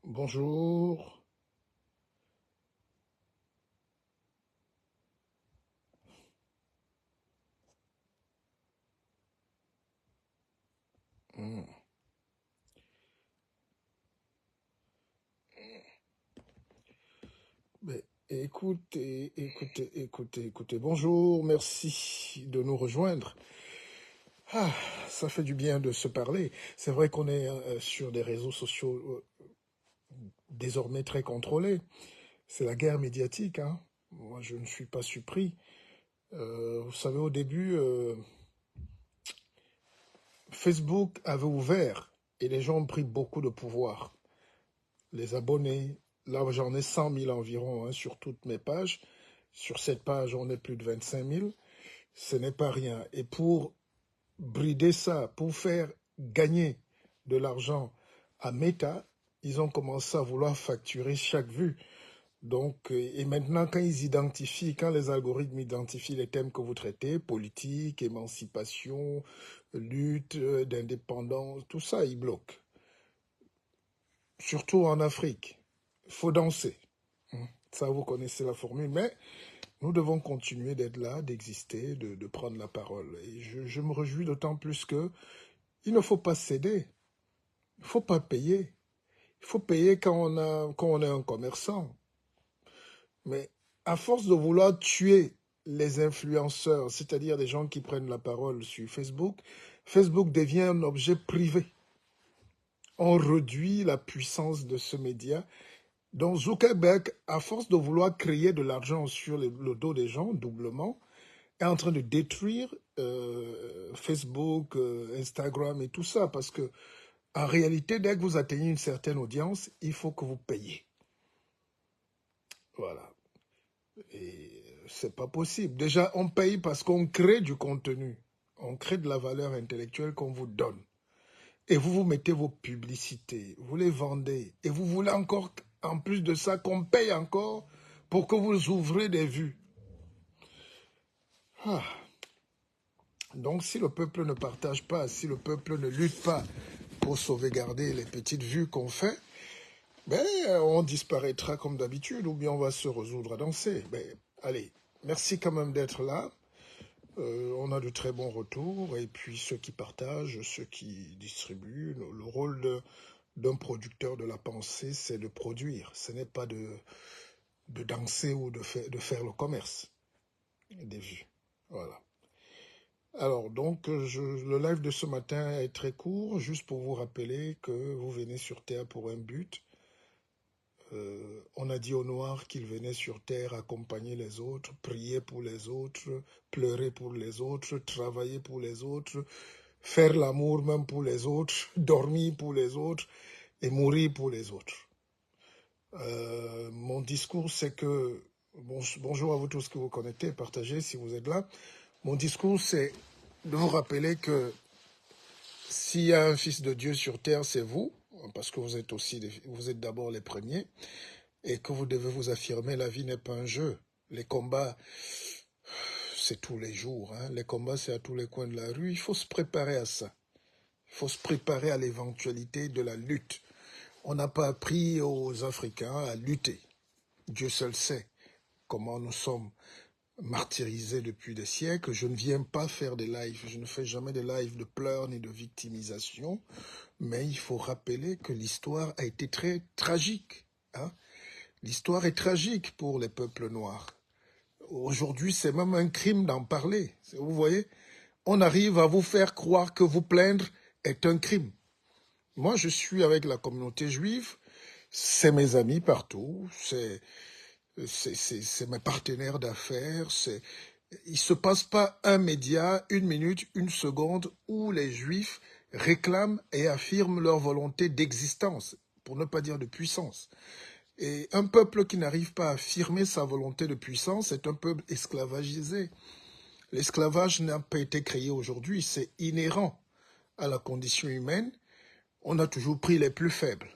Bonjour. Hmm. Mais écoutez. Bonjour, merci de nous rejoindre. Ah, ça fait du bien de se parler. C'est vrai qu'on est sur des réseaux sociaux désormais très contrôlés. C'est la guerre médiatique, hein. Moi, je ne suis pas surpris. Vous savez, au début, Facebook avait ouvert et les gens ont pris beaucoup de pouvoir. Les abonnés, là, j'en ai 100 000 environ, hein, sur toutes mes pages. Sur cette page, on est plus de 25 000. Ce n'est pas rien. Et pour brider ça, pour faire gagner de l'argent à Meta, ils ont commencé à vouloir facturer chaque vue. Donc, et maintenant, quand les algorithmes identifient les thèmes que vous traitez, politique, émancipation, lutte, d'indépendance, tout ça, ils bloquent. Surtout en Afrique. Il faut danser. Ça, vous connaissez la formule, mais nous devons continuer d'être là, d'exister, de prendre la parole. Et je me réjouis d'autant plus que il ne faut pas céder, il ne faut pas payer. Il faut payer quand on est un commerçant. Mais à force de vouloir tuer les influenceurs, c'est-à-dire des gens qui prennent la parole sur Facebook, Facebook devient un objet privé. On réduit la puissance de ce média. Donc Zuckerberg, à force de vouloir créer de l'argent sur le dos des gens, doublement, est en train de détruire Facebook, Instagram et tout ça, parce que en réalité, dès que vous atteignez une certaine audience, il faut que vous payiez. Voilà. Et c'est pas possible. Déjà, on paye parce qu'on crée du contenu. On crée de la valeur intellectuelle qu'on vous donne. Et vous mettez vos publicités, vous les vendez. Et vous voulez encore, en plus de ça, qu'on paye encore pour que vous ouvrez des vues. Ah. Donc, si le peuple ne partage pas, si le peuple ne lutte pas pour sauvegarder les petites vues qu'on fait, ben, on disparaîtra comme d'habitude ou bien on va se résoudre à danser. Ben, allez, merci quand même d'être là. On a de très bons retours et puis ceux qui partagent, ceux qui distribuent, le rôle d'un producteur de la pensée, c'est de produire. Ce n'est pas de danser ou de faire le commerce des vues. Voilà. Alors, donc, le live de ce matin est très court, juste pour vous rappeler que vous venez sur Terre pour un but. On a dit aux Noirs qu'ils venaient sur Terre accompagner les autres, prier pour les autres, pleurer pour les autres, travailler pour les autres, faire l'amour même pour les autres, dormir pour les autres et mourir pour les autres. Mon discours, c'est que, bonjour à vous tous qui vous connectez, partagez si vous êtes là. Mon discours, c'est de vous rappeler que s'il y a un fils de Dieu sur terre, c'est vous, parce que vous êtes d'abord les premiers, et que vous devez vous affirmer, la vie n'est pas un jeu. Les combats, c'est tous les jours, hein. Les combats, c'est à tous les coins de la rue. Il faut se préparer à ça. Il faut se préparer à l'éventualité de la lutte. On n'a pas appris aux Africains à lutter. Dieu seul sait comment nous sommes martyrisés depuis des siècles. Je ne viens pas faire des lives, je ne fais jamais de lives de pleurs ni de victimisation, mais il faut rappeler que l'histoire a été très tragique. Hein. L'histoire est tragique pour les peuples noirs. Aujourd'hui, c'est même un crime d'en parler. Vous voyez, on arrive à vous faire croire que vous plaindre est un crime. Moi, je suis avec la communauté juive, c'est mes amis partout, c'est mes partenaires d'affaires. Il ne se passe pas un média, une minute, une seconde où les Juifs réclament et affirment leur volonté d'existence, pour ne pas dire de puissance. Et un peuple qui n'arrive pas à affirmer sa volonté de puissance est un peuple esclavagisé. L'esclavage n'a pas été créé aujourd'hui, c'est inhérent à la condition humaine. On a toujours pris les plus faibles.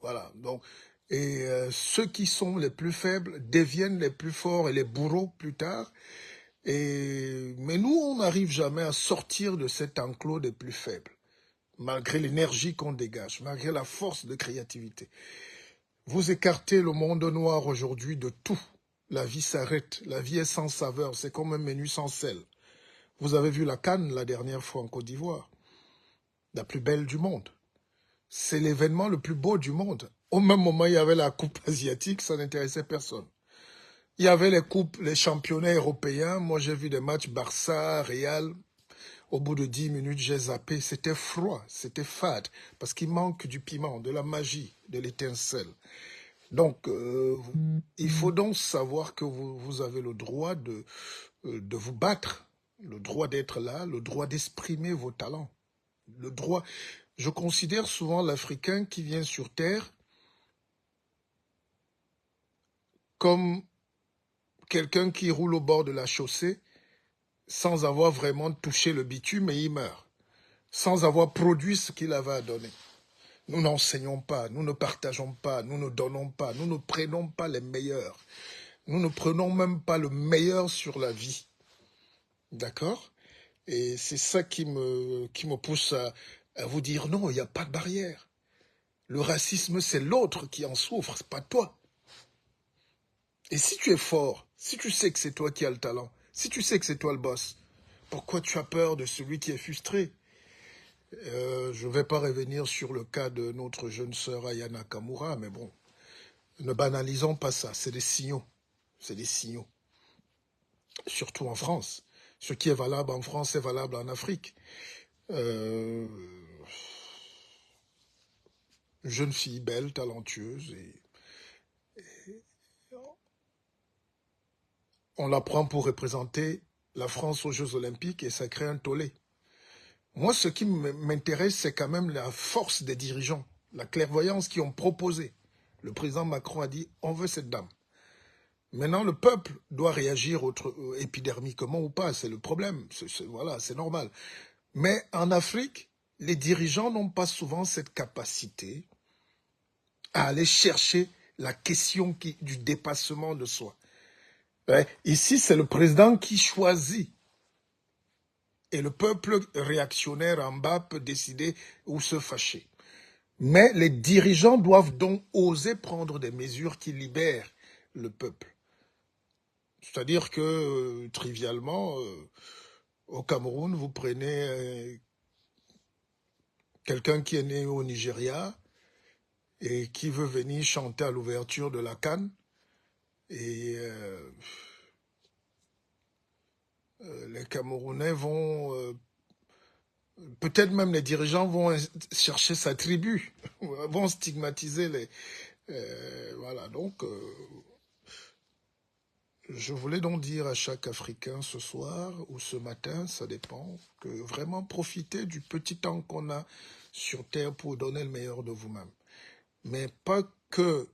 Voilà, donc, et ceux qui sont les plus faibles deviennent les plus forts et les bourreaux plus tard. Mais nous, on n'arrive jamais à sortir de cet enclos des plus faibles. malgré l'énergie qu'on dégage, malgré la force de créativité. Vous écartez le monde noir aujourd'hui de tout. La vie s'arrête, la vie est sans saveur, c'est comme un menu sans sel. Vous avez vu la CAN la dernière fois en Côte d'Ivoire, la plus belle du monde. C'est l'événement le plus beau du monde. Au même moment, il y avait la Coupe asiatique, ça n'intéressait personne. Il y avait les coupes, les championnats européens. Moi, j'ai vu des matchs Barça, Real. Au bout de 10 minutes, j'ai zappé. C'était froid, c'était fade, parce qu'il manque du piment, de la magie, de l'étincelle. Donc, il faut donc savoir que vous avez le droit de vous battre, le droit d'être là, le droit d'exprimer vos talents. Le droit. Je considère souvent l'Africain qui vient sur Terre comme quelqu'un qui roule au bord de la chaussée sans avoir vraiment touché le bitume et il meurt, sans avoir produit ce qu'il avait à donner. Nous n'enseignons pas, nous ne partageons pas, nous ne donnons pas, nous ne prenons pas les meilleurs. Nous ne prenons même pas le meilleur sur la vie. D'accord? Et c'est ça qui me pousse à vous dire non, il n'y a pas de barrière. Le racisme, c'est l'autre qui en souffre, c'est pas toi. Et si tu es fort, si tu sais que c'est toi qui as le talent, si tu sais que c'est toi le boss, pourquoi tu as peur de celui qui est frustré? Je ne vais pas revenir sur le cas de notre jeune sœur Ayana Kamura, mais bon, ne banalisons pas ça, c'est des signaux. C'est des signaux. Surtout en France. Ce qui est valable en France est valable en Afrique. Jeune fille belle, talentueuse, et on la prend pour représenter la France aux Jeux Olympiques et ça crée un tollé. Moi, ce qui m'intéresse, c'est quand même la force des dirigeants, la clairvoyance qu'ils ont proposé. Le président Macron a dit, on veut cette dame. Maintenant, le peuple doit réagir épidermiquement ou pas, c'est le problème. Voilà, c'est normal. Mais en Afrique, les dirigeants n'ont pas souvent cette capacité à aller chercher la question du dépassement de soi. Ouais, ici, c'est le président qui choisit. Et le peuple réactionnaire en bas peut décider ou se fâcher. Mais les dirigeants doivent donc oser prendre des mesures qui libèrent le peuple. C'est-à-dire que, trivialement, au Cameroun, vous prenez quelqu'un qui est né au Nigeria et qui veut venir chanter à l'ouverture de la CAN. Et les Camerounais vont, peut-être même les dirigeants vont chercher sa tribu, vont stigmatiser les... voilà, donc... je voulais donc dire à chaque Africain ce soir ou ce matin, ça dépend, que vraiment profitez du petit temps qu'on a sur Terre pour donner le meilleur de vous-même. Mais pas que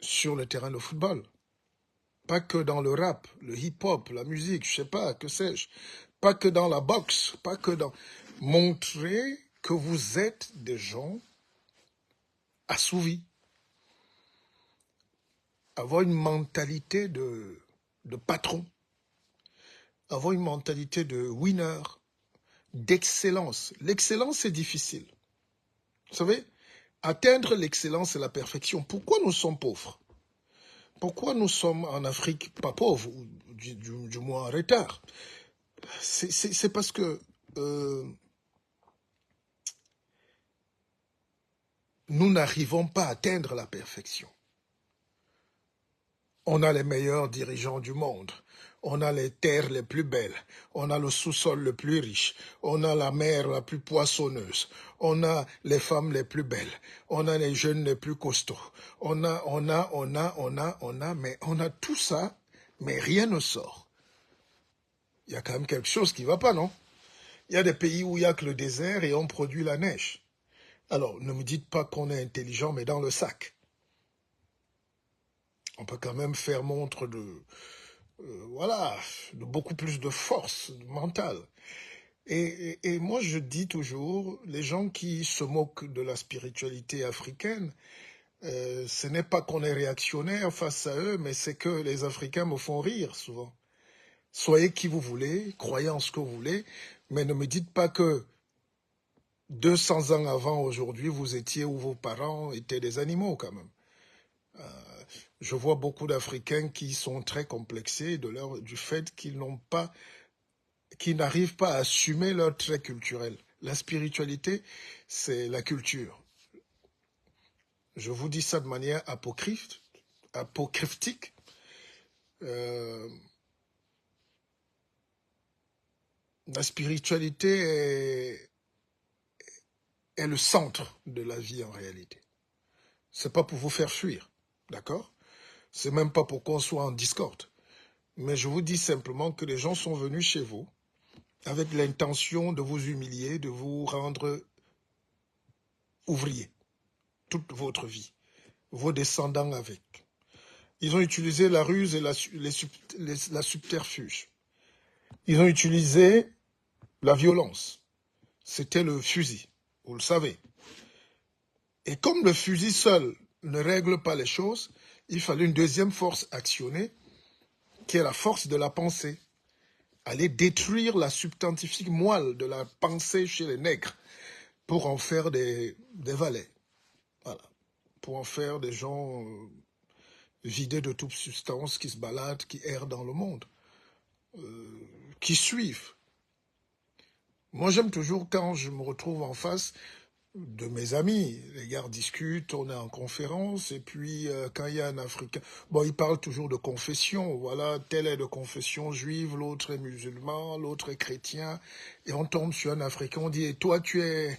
sur le terrain de football, pas que dans le rap, le hip-hop, la musique, je sais pas, que sais-je, pas que dans la boxe, pas que dans... Montrez que vous êtes des gens assouvis. Avoir une mentalité de patron, avoir une mentalité de winner, d'excellence. L'excellence, c'est difficile. Vous savez, atteindre l'excellence et la perfection. Pourquoi nous sommes pauvres? Pourquoi nous sommes en Afrique pas pauvres, ou du moins en retard? C'est parce que nous n'arrivons pas à atteindre la perfection. On a les meilleurs dirigeants du monde. On a les terres les plus belles. On a le sous-sol le plus riche. On a la mer la plus poissonneuse. On a les femmes les plus belles. On a les jeunes les plus costauds. On a, mais on a tout ça, mais rien ne sort. Il y a quand même quelque chose qui ne va pas, non? Il y a des pays où il n'y a que le désert et on produit la neige. Alors, ne me dites pas qu'on est intelligent, mais dans le sac. On peut quand même faire montre de beaucoup plus de force mentale. Et moi, je dis toujours, les gens qui se moquent de la spiritualité africaine, ce n'est pas qu'on est réactionnaire face à eux, mais c'est que les Africains me font rire souvent. Soyez qui vous voulez, croyez en ce que vous voulez, mais ne me dites pas que 200 ans avant aujourd'hui, vous étiez où vos parents étaient des animaux quand même. Je vois beaucoup d'Africains qui sont très complexés du fait qu'ils n'arrivent pas à assumer leur trait culturel. La spiritualité, c'est la culture. Je vous dis ça de manière apocryptique. La spiritualité est le centre de la vie en réalité. C'est pas pour vous faire fuir, d'accord? C'est même pas pour qu'on soit en discorde. Mais je vous dis simplement que les gens sont venus chez vous avec l'intention de vous humilier, de vous rendre ouvrier toute votre vie, vos descendants avec. Ils ont utilisé la ruse et la subterfuge. Ils ont utilisé la violence. C'était le fusil, vous le savez. Et comme le fusil seul ne règle pas les choses, il fallait une deuxième force actionnée, qui est la force de la pensée. Aller détruire la substantifique moelle de la pensée chez les nègres pour en faire des valets. Voilà. Pour en faire des gens vidés de toute substance, qui se baladent, qui errent dans le monde, qui suivent. Moi, j'aime toujours quand je me retrouve en face de mes amis. Les gars discutent, on est en conférence, et puis quand il y a un Africain, bon, ils parlent toujours de confession, voilà, tel est de confession juive, l'autre est musulman, l'autre est chrétien, et on tombe sur un Africain, on dit, et toi tu es...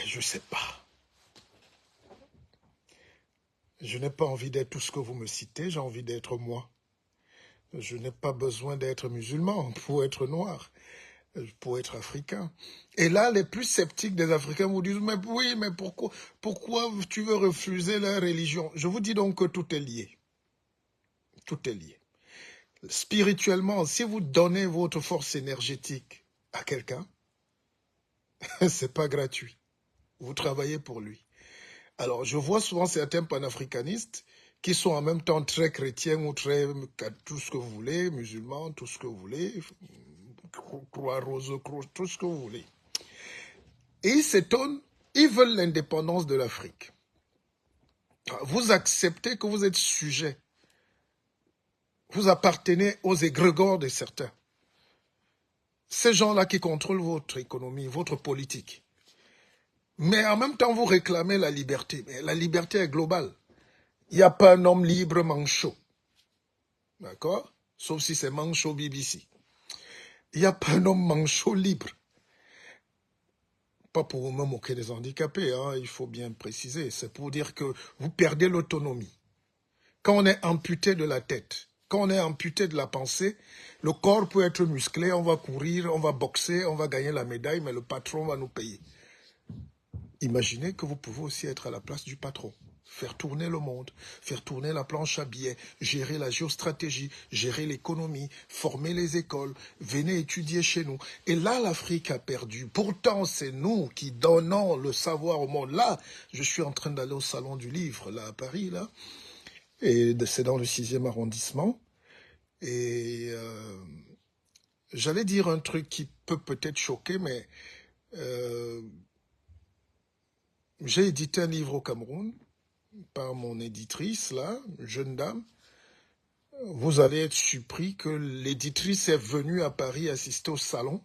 Je sais pas. Je n'ai pas envie d'être tout ce que vous me citez, j'ai envie d'être moi. Je n'ai pas besoin d'être musulman pour être noir, pour être africain. Et là, les plus sceptiques des Africains vous disent, mais oui, mais pourquoi tu veux refuser la religion? Je vous dis donc que tout est lié. Tout est lié. Spirituellement, si vous donnez votre force énergétique à quelqu'un, c'est pas gratuit. Vous travaillez pour lui. Alors, je vois souvent certains panafricanistes qui sont en même temps très chrétiens ou très tout ce que vous voulez, musulmans, tout ce que vous voulez, croix rose, tout ce que vous voulez. Et ils s'étonnent, ils veulent l'indépendance de l'Afrique. Vous acceptez que vous êtes sujet. Vous appartenez aux égrégores de certains. Ces gens-là qui contrôlent votre économie, votre politique. Mais en même temps, vous réclamez la liberté. Mais la liberté est globale. Il n'y a pas un homme libre manchot. D'accord? Sauf si c'est manchot BBC. Il n'y a pas un homme manchot libre. Pas pour me moquer des handicapés, hein, il faut bien préciser. C'est pour dire que vous perdez l'autonomie. Quand on est amputé de la tête, quand on est amputé de la pensée, le corps peut être musclé, on va courir, on va boxer, on va gagner la médaille, mais le patron va nous payer. Imaginez que vous pouvez aussi être à la place du patron. Faire tourner le monde, faire tourner la planche à billets, gérer la géostratégie, gérer l'économie, former les écoles, venez étudier chez nous. Et là, l'Afrique a perdu. Pourtant, c'est nous qui donnons le savoir au monde. Là, je suis en train d'aller au Salon du Livre, là, à Paris, là. Et c'est dans le 6e arrondissement. Et j'allais dire un truc qui peut peut-être choquer, mais j'ai édité un livre au Cameroun par mon éditrice, là, jeune dame. Vous allez être surpris que l'éditrice est venue à Paris assister au salon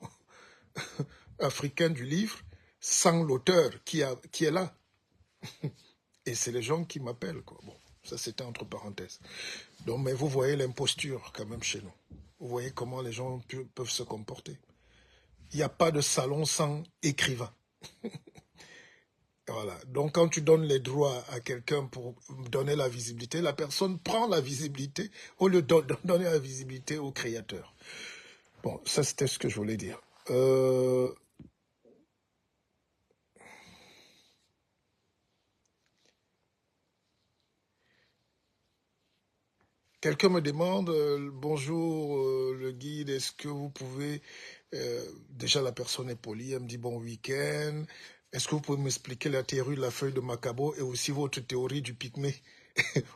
africain du livre sans l'auteur qui est là. Et c'est les gens qui m'appellent, quoi. Bon, ça c'était entre parenthèses. Donc, mais vous voyez l'imposture quand même chez nous. Vous voyez comment les gens peuvent se comporter. Il n'y a pas de salon sans écrivain. Voilà. Donc, quand tu donnes les droits à quelqu'un pour donner la visibilité, la personne prend la visibilité au lieu de donner la visibilité au créateur. Bon, ça, c'était ce que je voulais dire. Quelqu'un me demande, bonjour le guide, est-ce que vous pouvez... déjà, la personne est polie, elle me dit bon week-end. Est-ce que vous pouvez m'expliquer la théorie de la feuille de Macabo et aussi votre théorie du pygmée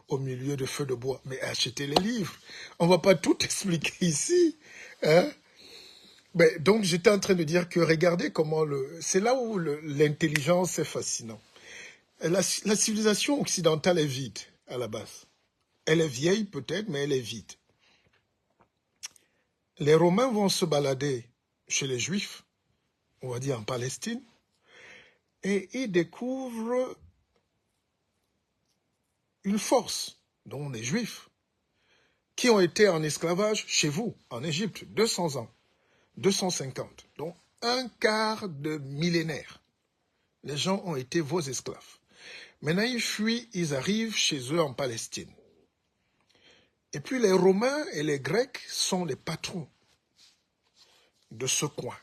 au milieu de feux de bois? Mais achetez les livres. On ne va pas tout expliquer ici. Hein? Ben, donc, j'étais en train de dire que regardez comment c'est là où l'intelligence est fascinante. La civilisation occidentale est vide à la base. Elle est vieille peut-être, mais elle est vide. Les Romains vont se balader chez les Juifs, on va dire en Palestine, et ils découvrent une force, dont les Juifs, qui ont été en esclavage chez vous, en Égypte, 200 ans, 250, donc un quart de millénaire. Les gens ont été vos esclaves. Maintenant, ils fuient, ils arrivent chez eux en Palestine. Et puis les Romains et les Grecs sont les patrons de ce coin.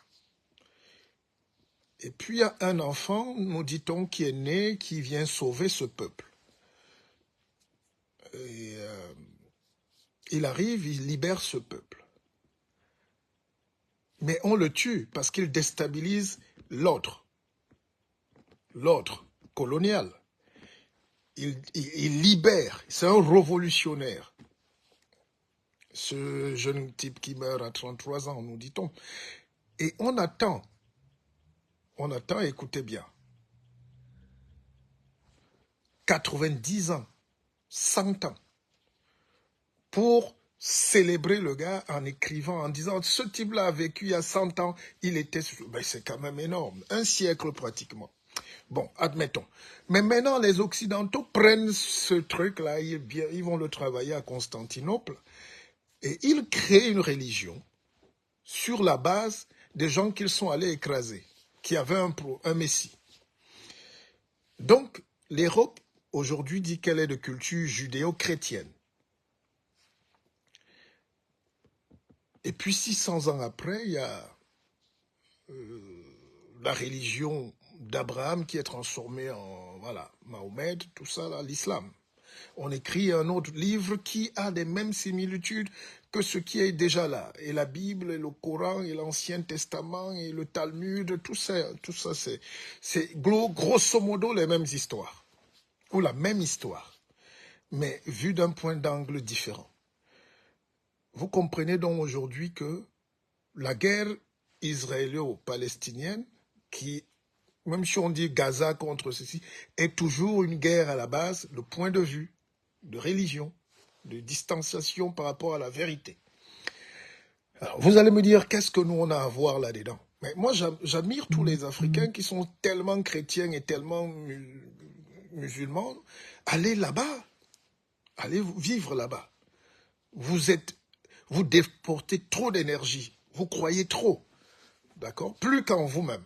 Et puis il y a un enfant, nous dit-on, qui est né, qui vient sauver ce peuple. Et il arrive, il libère ce peuple. Mais on le tue parce qu'il déstabilise l'ordre colonial. Il libère, c'est un révolutionnaire. Ce jeune type qui meurt à 33 ans, nous dit-on. Et on attend, écoutez bien, 90 ans, 100 ans, pour célébrer le gars en écrivant, en disant, ce type-là a vécu il y a 100 ans, il était... Ben, c'est quand même énorme, un siècle pratiquement. Bon, admettons. Mais maintenant, les Occidentaux prennent ce truc-là, ils vont le travailler à Constantinople, et ils créent une religion sur la base des gens qu'ils sont allés écraser, qui avaient un messie. Donc, l'Europe, aujourd'hui, dit qu'elle est de culture judéo-chrétienne. Et puis, 600 ans après, il y a la religion d'Abraham qui est transformée en, voilà, Mahomet, tout ça, là, l'islam. On écrit un autre livre qui a les mêmes similitudes que ce qui est déjà là. Et la Bible, et le Coran, et l'Ancien Testament, et le Talmud, tout ça c'est grosso modo les mêmes histoires. Ou la même histoire, mais vue d'un point d'angle différent. Vous comprenez donc aujourd'hui que la guerre israélo-palestinienne, qui, même si on dit Gaza contre ceci, est toujours une guerre à la base, de point de vue, de religion, de distanciation par rapport à la vérité. Alors, vous allez me dire, qu'est-ce que nous on a à voir là-dedans? Mais moi, j'admire tous les Africains qui sont tellement chrétiens et tellement musulmans. Allez là-bas, allez vivre là-bas. Vous déportez trop d'énergie, vous croyez trop, d'accord? Plus qu'en vous-même.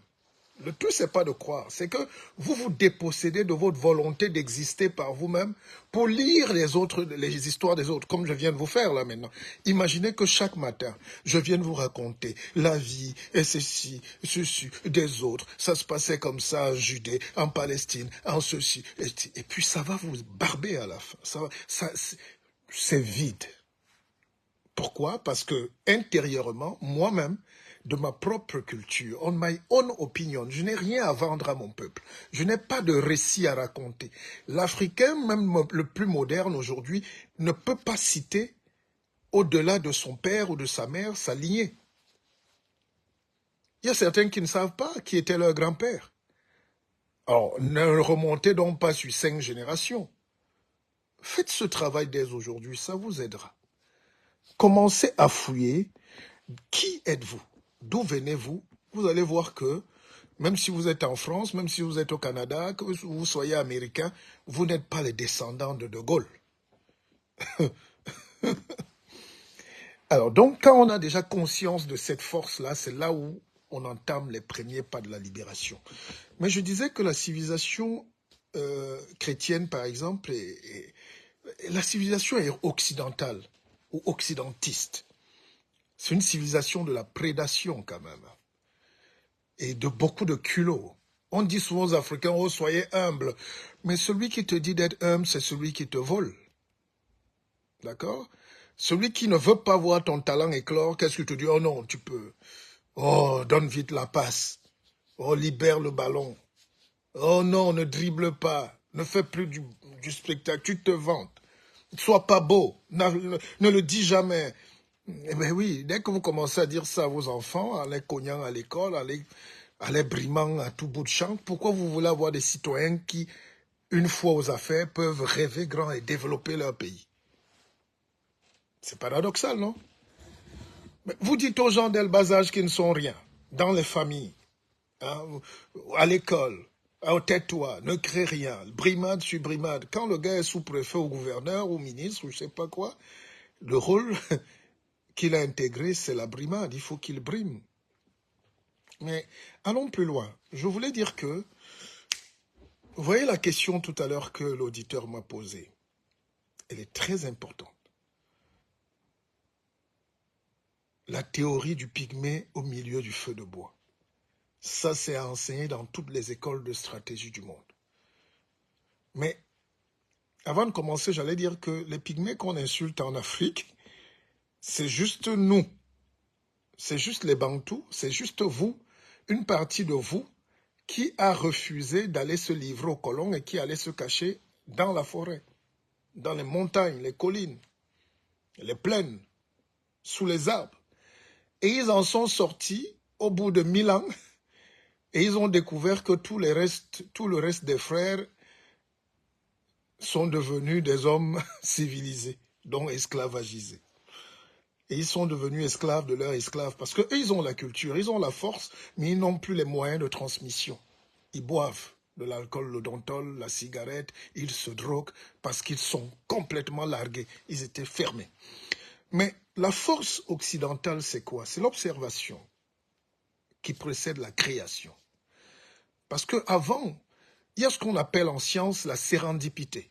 Le tout, c'est pas de croire, c'est que vous vous dépossédez de votre volonté d'exister par vous-même pour lire les histoires des autres, comme je viens de vous faire là maintenant. Imaginez que chaque matin, je vienne vous raconter la vie et ceci des autres. Ça se passait comme ça en Judée, en Palestine, en ceci. Et puis ça va vous barber à la fin. C'est vide. Pourquoi? Parce que intérieurement, moi-même, de ma propre culture, on my own opinion, je n'ai rien à vendre à mon peuple. Je n'ai pas de récit à raconter. L'Africain, même le plus moderne aujourd'hui, ne peut pas citer au-delà de son père ou de sa mère sa lignée. Il y a certains qui ne savent pas qui était leur grand-père. Alors, ne remontez donc pas sur 5 générations. Faites ce travail dès aujourd'hui, ça vous aidera. Commencez à fouiller. Qui êtes-vous? D'où venez-vous? Vous allez voir que, même si vous êtes en France, même si vous êtes au Canada, que vous soyez américain, vous n'êtes pas les descendants de De Gaulle. Alors, donc, quand on a déjà conscience de cette force-là, c'est là où on entame les premiers pas de la libération. Mais je disais que la civilisation chrétienne, par exemple, la civilisation est occidentale ou occidentiste. C'est une civilisation de la prédation quand même. Et de beaucoup de culot. On dit souvent aux Africains, oh, soyez humbles. Mais celui qui te dit d'être humble, c'est celui qui te vole. D'accord? Celui qui ne veut pas voir ton talent éclore, qu'est-ce que tu dis? Oh non, tu peux. Oh, donne vite la passe. Oh, libère le ballon. Oh non, ne dribble pas. Ne fais plus du spectacle. Tu te vantes. Sois pas beau. Ne le dis jamais. Eh bien oui, dès que vous commencez à dire ça à vos enfants, en les cognant à l'école, en les brimant à tout bout de champ, pourquoi vous voulez avoir des citoyens qui, une fois aux affaires, peuvent rêver grand et développer leur pays? C'est paradoxal, non? Mais vous dites aux gens dès le bas âge qu'ils ne sont rien, dans les familles, hein, à l'école, tais-toi, ne crée rien, brimade sur brimade. Quand le gars est sous-préfet ou gouverneur ou ministre ou je sais pas quoi, le rôle qu'il a intégré, c'est la brimade. Il faut qu'il brime. Mais allons plus loin. Je voulais dire que, vous voyez la question tout à l'heure que l'auditeur m'a posée. Elle est très importante. La théorie du pygmée au milieu du feu de bois. Ça, c'est à enseigner dans toutes les écoles de stratégie du monde. Mais avant de commencer, j'allais dire que les pygmées qu'on insulte en Afrique, c'est juste nous. C'est juste les Bantous, c'est juste vous, une partie de vous, qui a refusé d'aller se livrer aux colons et qui allait se cacher dans la forêt, dans les montagnes, les collines, les plaines, sous les arbres. Et ils en sont sortis au bout de 1000 ans et ils ont découvert que tout le reste des frères sont devenus des hommes civilisés, donc esclavagisés. Et ils sont devenus esclaves de leurs esclaves parce qu'eux, ils ont la culture, ils ont la force, mais ils n'ont plus les moyens de transmission. Ils boivent de l'alcool, le dental, la cigarette, ils se droguent parce qu'ils sont complètement largués. Ils étaient fermés. Mais la force occidentale, c'est quoi? C'est l'observation qui précède la création. Parce qu'avant, il y a ce qu'on appelle en science la sérendipité.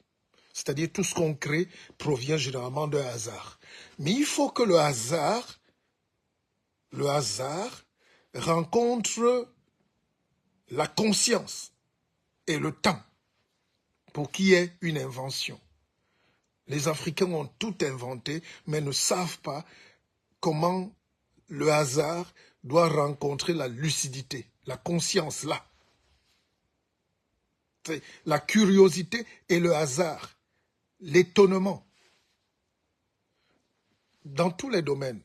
C'est-à-dire tout ce qu'on crée provient généralement d'un hasard. Mais il faut que le hasard rencontre la conscience et le temps pour qu'il y ait une invention. Les Africains ont tout inventé, mais ne savent pas comment le hasard doit rencontrer la lucidité, la conscience là. C'est la curiosité et le hasard, l'étonnement. Dans tous les domaines,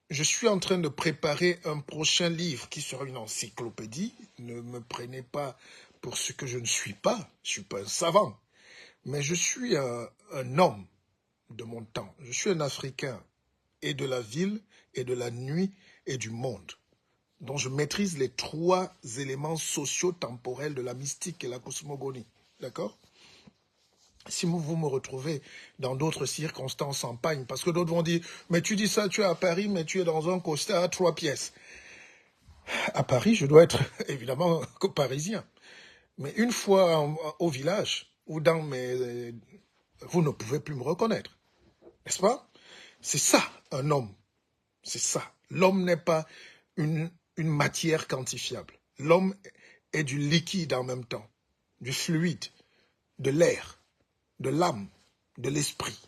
je suis en train de préparer un prochain livre qui sera une encyclopédie. Ne me prenez pas pour ce que je ne suis pas. Je ne suis pas un savant. Mais je suis un homme de mon temps. Je suis un Africain et de la ville et de la nuit et du monde. Donc je maîtrise les 3 éléments socio-temporels de la mystique et la cosmogonie. D'accord? Si vous me retrouvez dans d'autres circonstances en pagne, parce que d'autres vont dire, mais tu dis ça, tu es à Paris, mais tu es dans un costard à 3 pièces. À Paris, je dois être évidemment parisien. Mais une fois au village, ou dans mes... vous ne pouvez plus me reconnaître. N'est-ce pas? C'est ça, un homme. C'est ça. L'homme n'est pas une matière quantifiable. L'homme est du liquide en même temps, du fluide, de l'air, de l'âme, de l'esprit.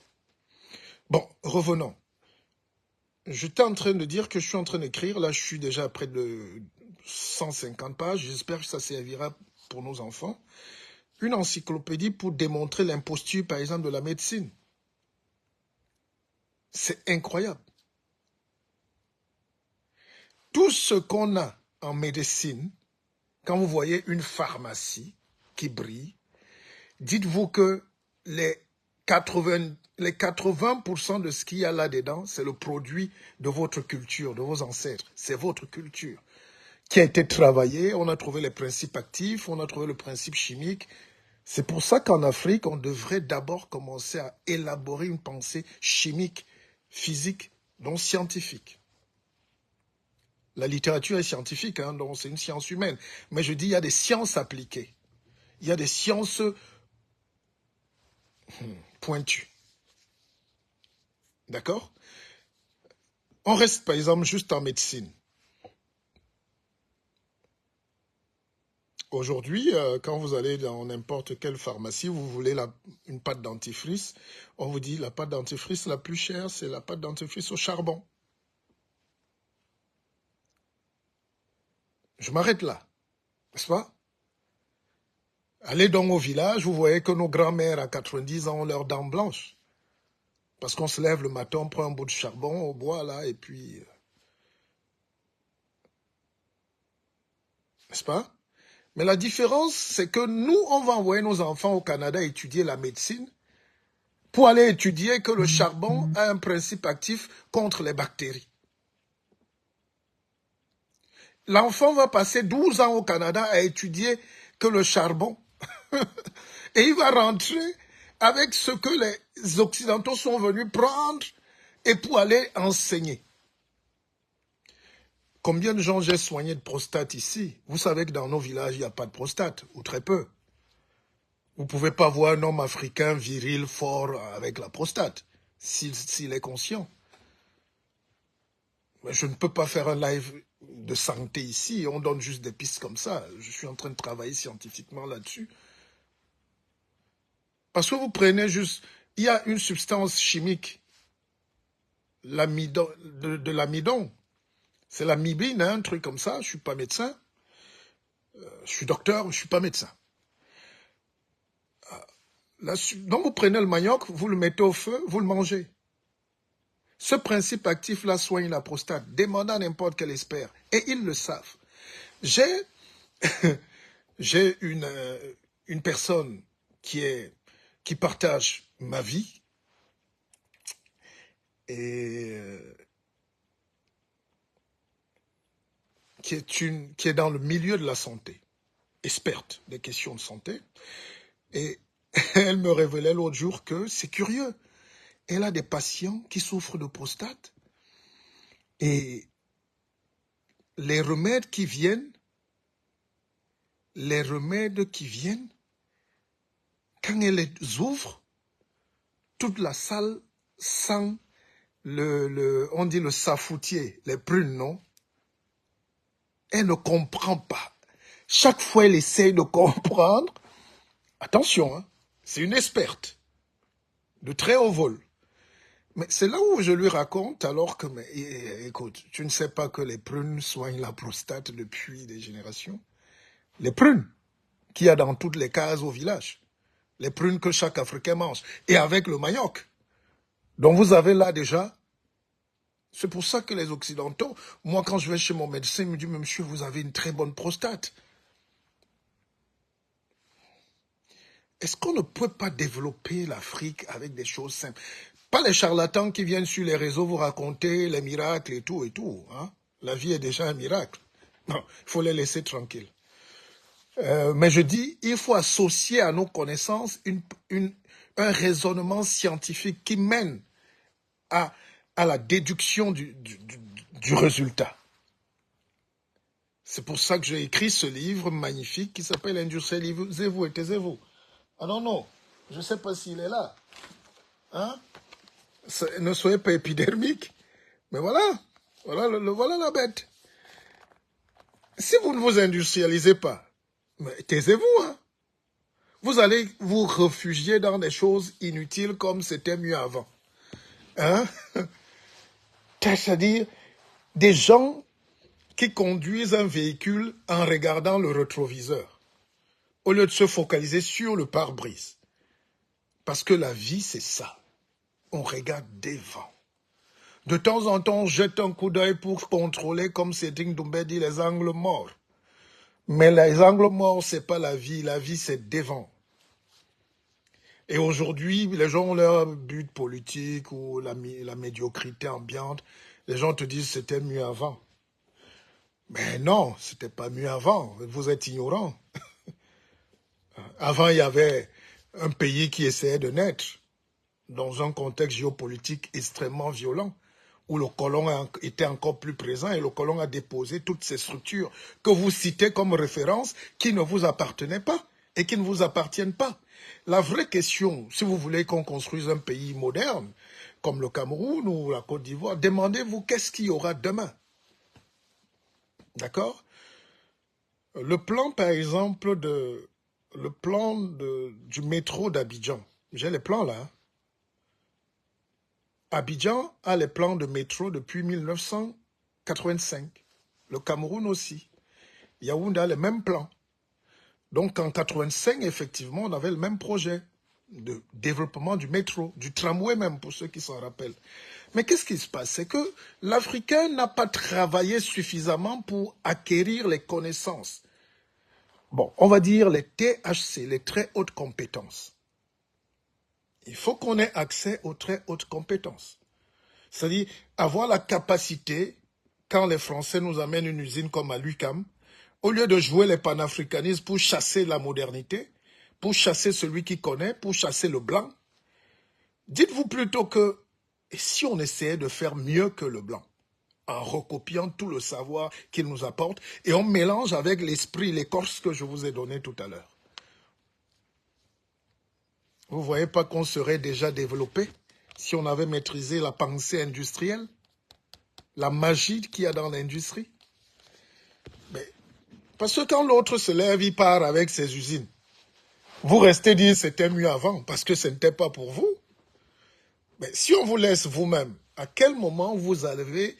Bon, revenons. J'étais en train de dire que je suis en train d'écrire, là je suis déjà à près de 150 pages, j'espère que ça servira pour nos enfants, une encyclopédie pour démontrer l'imposture, par exemple, de la médecine. C'est incroyable. Tout ce qu'on a en médecine, quand vous voyez une pharmacie qui brille, dites-vous que les 80% de ce qu'il y a là-dedans, c'est le produit de votre culture, de vos ancêtres. C'est votre culture qui a été travaillée. On a trouvé les principes actifs, on a trouvé le principe chimique. C'est pour ça qu'en Afrique, on devrait d'abord commencer à élaborer une pensée chimique, physique, donc scientifique. La littérature est scientifique, hein, donc c'est une science humaine. Mais je dis, il y a des sciences appliquées. Il y a des sciences pointues. D'accord? On reste, par exemple, juste en médecine. Aujourd'hui, quand vous allez dans n'importe quelle pharmacie, vous voulez une pâte dentifrice, on vous dit la pâte dentifrice la plus chère, c'est la pâte dentifrice au charbon. Je m'arrête là, n'est-ce pas? Allez donc au village, vous voyez que nos grands-mères à 90 ans ont leurs dents blanches. Parce qu'on se lève le matin, on prend un bout de charbon au bois, là, et puis... N'est-ce pas? Mais la différence, c'est que nous, on va envoyer nos enfants au Canada étudier la médecine pour aller étudier que le charbon a un principe actif contre les bactéries. L'enfant va passer 12 ans au Canada à étudier que le charbon. Et il va rentrer avec ce que les Occidentaux sont venus prendre et pour aller enseigner. Combien de gens j'ai soigné de prostate ici? Vous savez que dans nos villages, il n'y a pas de prostate, ou très peu. Vous ne pouvez pas voir un homme africain viril, fort, avec la prostate, s'il est conscient. Mais je ne peux pas faire un live de santé ici, on donne juste des pistes comme ça. Je suis en train de travailler scientifiquement là-dessus. Parce que vous prenez juste... Il y a une substance chimique, de l'amidon. C'est la mibine, hein, un truc comme ça. Je ne suis pas médecin. Je suis docteur, je ne suis pas médecin. Donc vous prenez le manioc, vous le mettez au feu, vous le mangez. Ce principe actif-là soigne la prostate. Demandez à n'importe quel expert. Et ils le savent. J'ai une personne qui partage ma vie et qui est dans le milieu de la santé, experte des questions de santé. Et elle me révélait l'autre jour que c'est curieux. Elle a des patients qui souffrent de prostate et les remèdes qui viennent, quand elle les ouvre, toute la salle sent on dit le safoutier, les prunes, non? Elle ne comprend pas. Chaque fois, elle essaye de comprendre. Attention, hein, c'est une experte de très haut vol. Mais c'est là où je lui raconte, alors que, écoute, tu ne sais pas que les prunes soignent la prostate depuis des générations. Les prunes qu'il y a dans toutes les cases au village. Les prunes que chaque Africain mange. Et avec le manioc. Donc vous avez là déjà... C'est pour ça que les Occidentaux, moi quand je vais chez mon médecin, il me dit, mais monsieur, vous avez une très bonne prostate. Est-ce qu'on ne peut pas développer l'Afrique avec des choses simples? Pas les charlatans qui viennent sur les réseaux vous raconter les miracles et tout. Hein? La vie est déjà un miracle. Non, il faut les laisser tranquilles. Mais je dis, il faut associer à nos connaissances un raisonnement scientifique qui mène à la déduction du résultat. C'est pour ça que j'ai écrit ce livre magnifique qui s'appelle « Industrialisez-vous et taisez-vous ». Ah non, je ne sais pas s'il est là. Hein? Ne soyez pas épidermique. Mais voilà la bête. Si vous ne vous industrialisez pas, taisez-vous. Hein? Vous allez vous réfugier dans des choses inutiles comme c'était mieux avant. Hein? C'est-à-dire des gens qui conduisent un véhicule en regardant le rétroviseur, au lieu de se focaliser sur le pare-brise. Parce que la vie, c'est ça. On regarde devant. De temps en temps, on jette un coup d'œil pour contrôler, comme Cédric Doumbé dit, les angles morts. Mais les angles morts, c'est pas la vie. La vie, c'est devant. Et aujourd'hui, les gens ont leur but politique ou la médiocrité ambiante. Les gens te disent c'était mieux avant. Mais non, c'était pas mieux avant. Vous êtes ignorants. Avant, il y avait un pays qui essayait de naître dans un contexte géopolitique extrêmement violent, où le colon était encore plus présent et le colon a déposé toutes ces structures que vous citez comme référence qui ne vous appartenaient pas et qui ne vous appartiennent pas. La vraie question, si vous voulez qu'on construise un pays moderne, comme le Cameroun ou la Côte d'Ivoire, demandez-vous qu'est-ce qu'il y aura demain. D'accord? Le plan, par exemple, du métro d'Abidjan. J'ai les plans là. Abidjan a les plans de métro depuis 1985. Le Cameroun aussi. Yaoundé a les mêmes plans. Donc en 1985, effectivement, on avait le même projet de développement du métro, du tramway même, pour ceux qui s'en rappellent. Mais qu'est-ce qui se passe? C'est que l'Africain n'a pas travaillé suffisamment pour acquérir les connaissances. Bon, on va dire les THC, les très hautes compétences. Il faut qu'on ait accès aux très hautes compétences. C'est-à-dire avoir la capacité, quand les Français nous amènent une usine comme à l'UQAM, au lieu de jouer les panafricanistes pour chasser la modernité, pour chasser celui qui connaît, pour chasser le blanc, dites-vous plutôt que, et si on essayait de faire mieux que le blanc, en recopiant tout le savoir qu'il nous apporte, et on mélange avec l'esprit, l'écorce que je vous ai donné tout à l'heure. Vous ne voyez pas qu'on serait déjà développé si on avait maîtrisé la pensée industrielle, la magie qu'il y a dans l'industrie? Mais parce que quand l'autre se lève, il part avec ses usines. Vous restez dire c'était mieux avant parce que ce n'était pas pour vous. Mais si on vous laisse vous-même, à quel moment vous avez,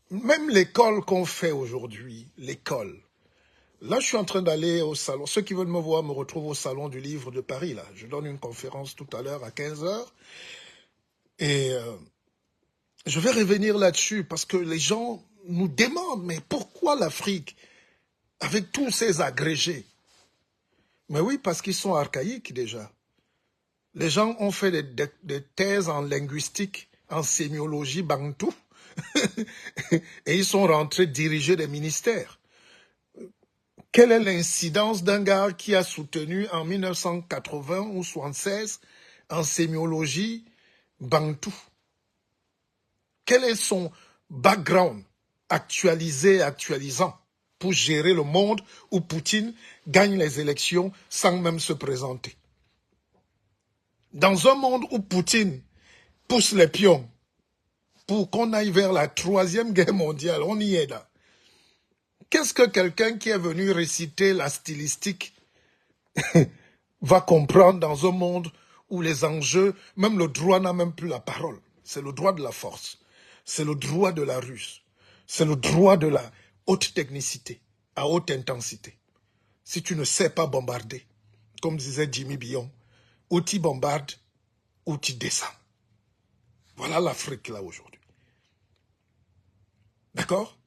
même l'école qu'on fait aujourd'hui, l'école. Là, je suis en train d'aller au salon. Ceux qui veulent me voir me retrouvent au salon du livre de Paris. Là, je donne une conférence tout à l'heure à 15 h. Et je vais revenir là-dessus parce que les gens nous demandent, mais pourquoi l'Afrique, avec tous ces agrégés? Mais oui, parce qu'ils sont archaïques déjà. Les gens ont fait des thèses en linguistique, en sémiologie bantou, et ils sont rentrés diriger des ministères. Quelle est l'incidence d'un gars qui a soutenu en 1980 ou 1976 en sémiologie bantou? Quel est son background actualisé et actualisant pour gérer le monde où Poutine gagne les élections sans même se présenter? Dans un monde où Poutine pousse les pions pour qu'on aille vers la 3e guerre mondiale, on y est là. Qu'est-ce que quelqu'un qui est venu réciter la stylistique va comprendre dans un monde où les enjeux, même le droit n'a même plus la parole? C'est le droit de la force, c'est le droit de la ruse, c'est le droit de la haute technicité, à haute intensité. Si tu ne sais pas bombarder, comme disait Jimmy Billon, ou tu bombardes, ou tu descends. Voilà l'Afrique là aujourd'hui. D'accord?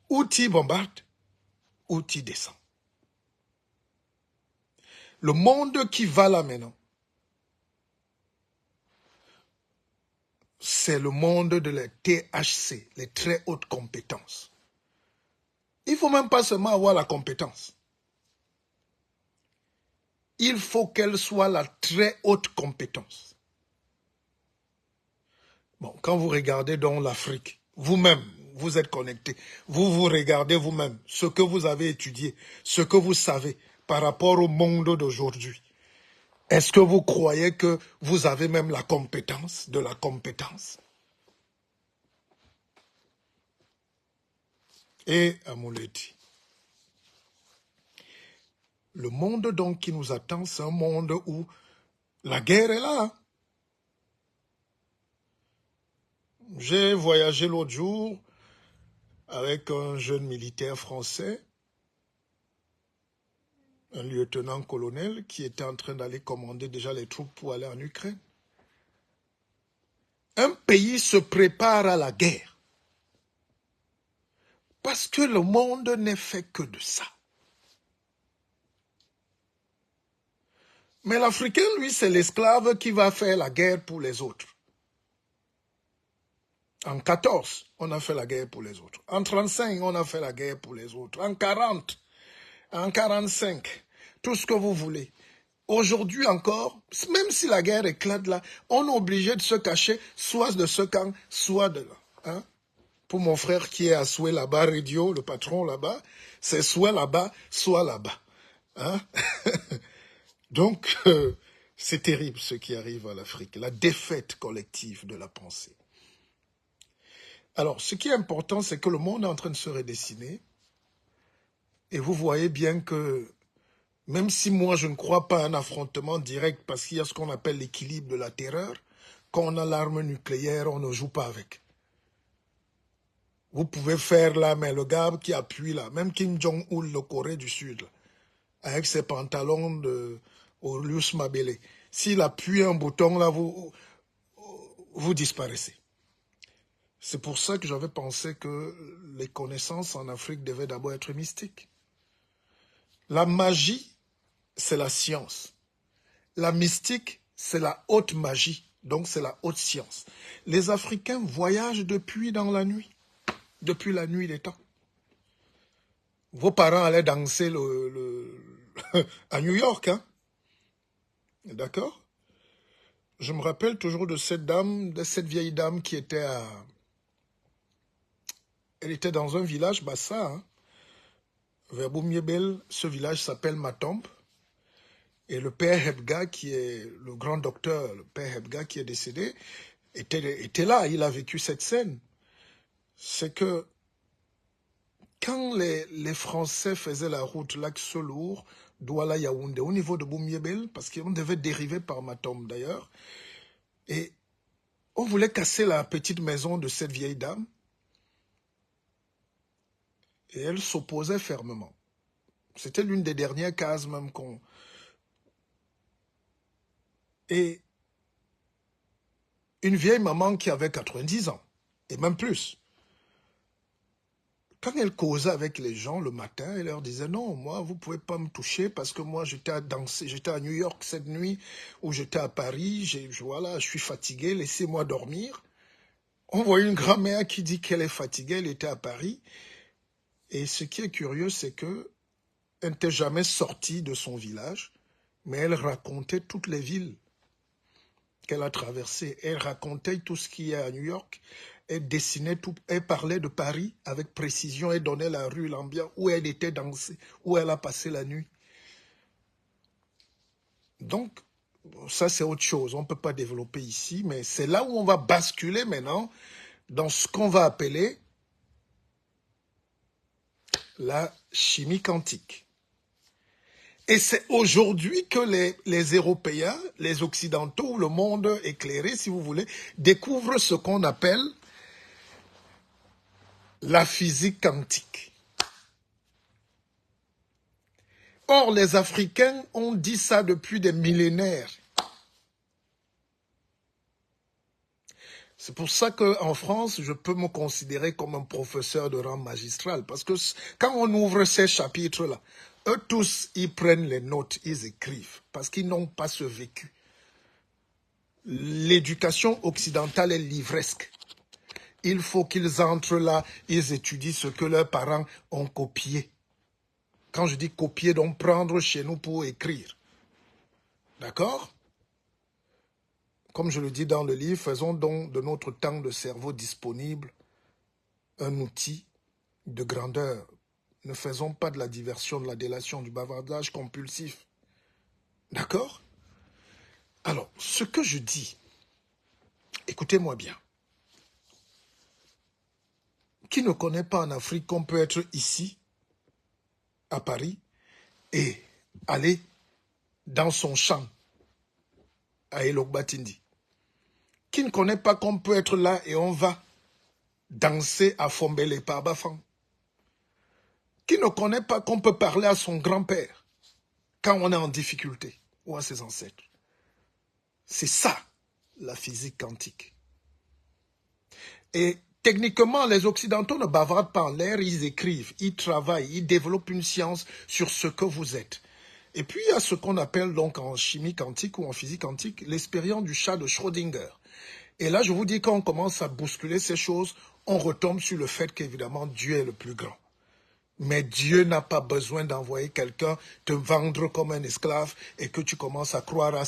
Ou tu bombardes, ou tu descends. Le monde qui va là maintenant, c'est le monde de la THC, les très hautes compétences. Il ne faut même pas seulement avoir la compétence. Il faut qu'elle soit la très haute compétence. Bon, quand vous regardez dans l'Afrique, vous-même, vous êtes connecté, vous regardez vous-même ce que vous avez étudié, ce que vous savez par rapport au monde d'aujourd'hui. Est-ce que vous croyez que vous avez même la compétence de la compétence? Et Amouleti, le monde donc qui nous attend, c'est un monde où la guerre est là. J'ai voyagé l'autre jour avec un jeune militaire français, un lieutenant-colonel qui était en train d'aller commander déjà les troupes pour aller en Ukraine. Un pays se prépare à la guerre parce que le monde n'est fait que de ça. Mais l'Africain, lui, c'est l'esclave qui va faire la guerre pour les autres. En 14, on a fait la guerre pour les autres. En 35, on a fait la guerre pour les autres. En 40, en 45, tout ce que vous voulez. Aujourd'hui encore, même si la guerre éclate là, on est obligé de se cacher, soit de ce camp, soit de là. Hein? Pour mon frère qui est à Souhait là-bas, Radio, le patron là-bas, c'est soit là-bas, soit là-bas. Hein? Donc, c'est terrible ce qui arrive à l'Afrique, la défaite collective de la pensée. Alors, ce qui est important, c'est que le monde est en train de se redessiner. Et vous voyez bien que, même si moi je ne crois pas à un affrontement direct, parce qu'il y a ce qu'on appelle l'équilibre de la terreur, quand on a l'arme nucléaire, on ne joue pas avec. Vous pouvez faire là, mais le gars qui appuie là, même Kim Jong-un, le Corée du Sud, là, avec ses pantalons Aurelius Mabele. S'il appuie un bouton, là, vous disparaissez. C'est pour ça que j'avais pensé que les connaissances en Afrique devaient d'abord être mystiques. La magie, c'est la science. La mystique, c'est la haute magie, donc c'est la haute science. Les Africains voyagent depuis dans la nuit, depuis la nuit des temps. Vos parents allaient danser à New York, hein? D'accord? Je me rappelle toujours de cette dame, de cette vieille dame qui était elle était dans un village, Bassa, hein, vers Boumiébel. Ce village s'appelle Matombe. Et le père Hebga, qui est le grand docteur, le père Hebga qui est décédé, était là, il a vécu cette scène. C'est que quand les Français faisaient la route Lac-Selour, Douala-Yaoundé, au niveau de Boumiébel, parce qu'on devait dériver par Matombe d'ailleurs, et on voulait casser la petite maison de cette vieille dame, et elle s'opposait fermement. C'était l'une des dernières cases même qu'on... Et une vieille maman qui avait 90 ans, et même plus. Quand elle causait avec les gens le matin, elle leur disait « Non, moi, vous ne pouvez pas me toucher parce que moi, j'étais à danser, j'étais à New York cette nuit, ou j'étais à Paris, voilà, je suis fatigué, laissez-moi dormir. » On voit une grand-mère qui dit qu'elle est fatiguée, elle était à Paris. Et ce qui est curieux, c'est qu'elle n'était jamais sortie de son village, mais elle racontait toutes les villes qu'elle a traversées. Elle racontait tout ce qu'il y a à New York. Elle dessinait tout, elle parlait de Paris avec précision, elle donnait la rue, l'ambiance, où elle était dansée, où elle a passé la nuit. Donc, ça c'est autre chose, on ne peut pas développer ici, mais c'est là où on va basculer maintenant dans ce qu'on va appeler la chimie quantique. Et c'est aujourd'hui que les Européens, les Occidentaux, ou le monde éclairé, si vous voulez, découvrent ce qu'on appelle la physique quantique. Or, les Africains ont dit ça depuis des millénaires. C'est pour ça qu'en France, je peux me considérer comme un professeur de rang magistral. Parce que quand on ouvre ces chapitres-là, eux tous, ils prennent les notes, ils écrivent. Parce qu'ils n'ont pas ce vécu. L'éducation occidentale est livresque. Il faut qu'ils entrent là, ils étudient ce que leurs parents ont copié. Quand je dis copier, donc prendre chez nous pour écrire. D'accord? Comme je le dis dans le livre, faisons donc de notre temps de cerveau disponible un outil de grandeur. Ne faisons pas de la diversion, de la délation, du bavardage compulsif. D'accord? Alors, ce que je dis, écoutez-moi bien. Qui ne connaît pas en Afrique qu'on peut être ici, à Paris, et aller dans son champ à Elokbatindi? Qui ne connaît pas qu'on peut être là et on va danser à Fombele par Bafang? Qui ne connaît pas qu'on peut parler à son grand-père quand on est en difficulté ou à ses ancêtres? C'est ça, la physique quantique. Et techniquement, les Occidentaux ne bavardent pas en l'air, ils écrivent, ils travaillent, ils développent une science sur ce que vous êtes. Et puis, il y a ce qu'on appelle donc en chimie quantique ou en physique quantique l'expérience du chat de Schrödinger. Et là, je vous dis, quand on commence à bousculer ces choses, on retombe sur le fait qu'évidemment, Dieu est le plus grand. Mais Dieu n'a pas besoin d'envoyer quelqu'un te vendre comme un esclave et que tu commences à croire à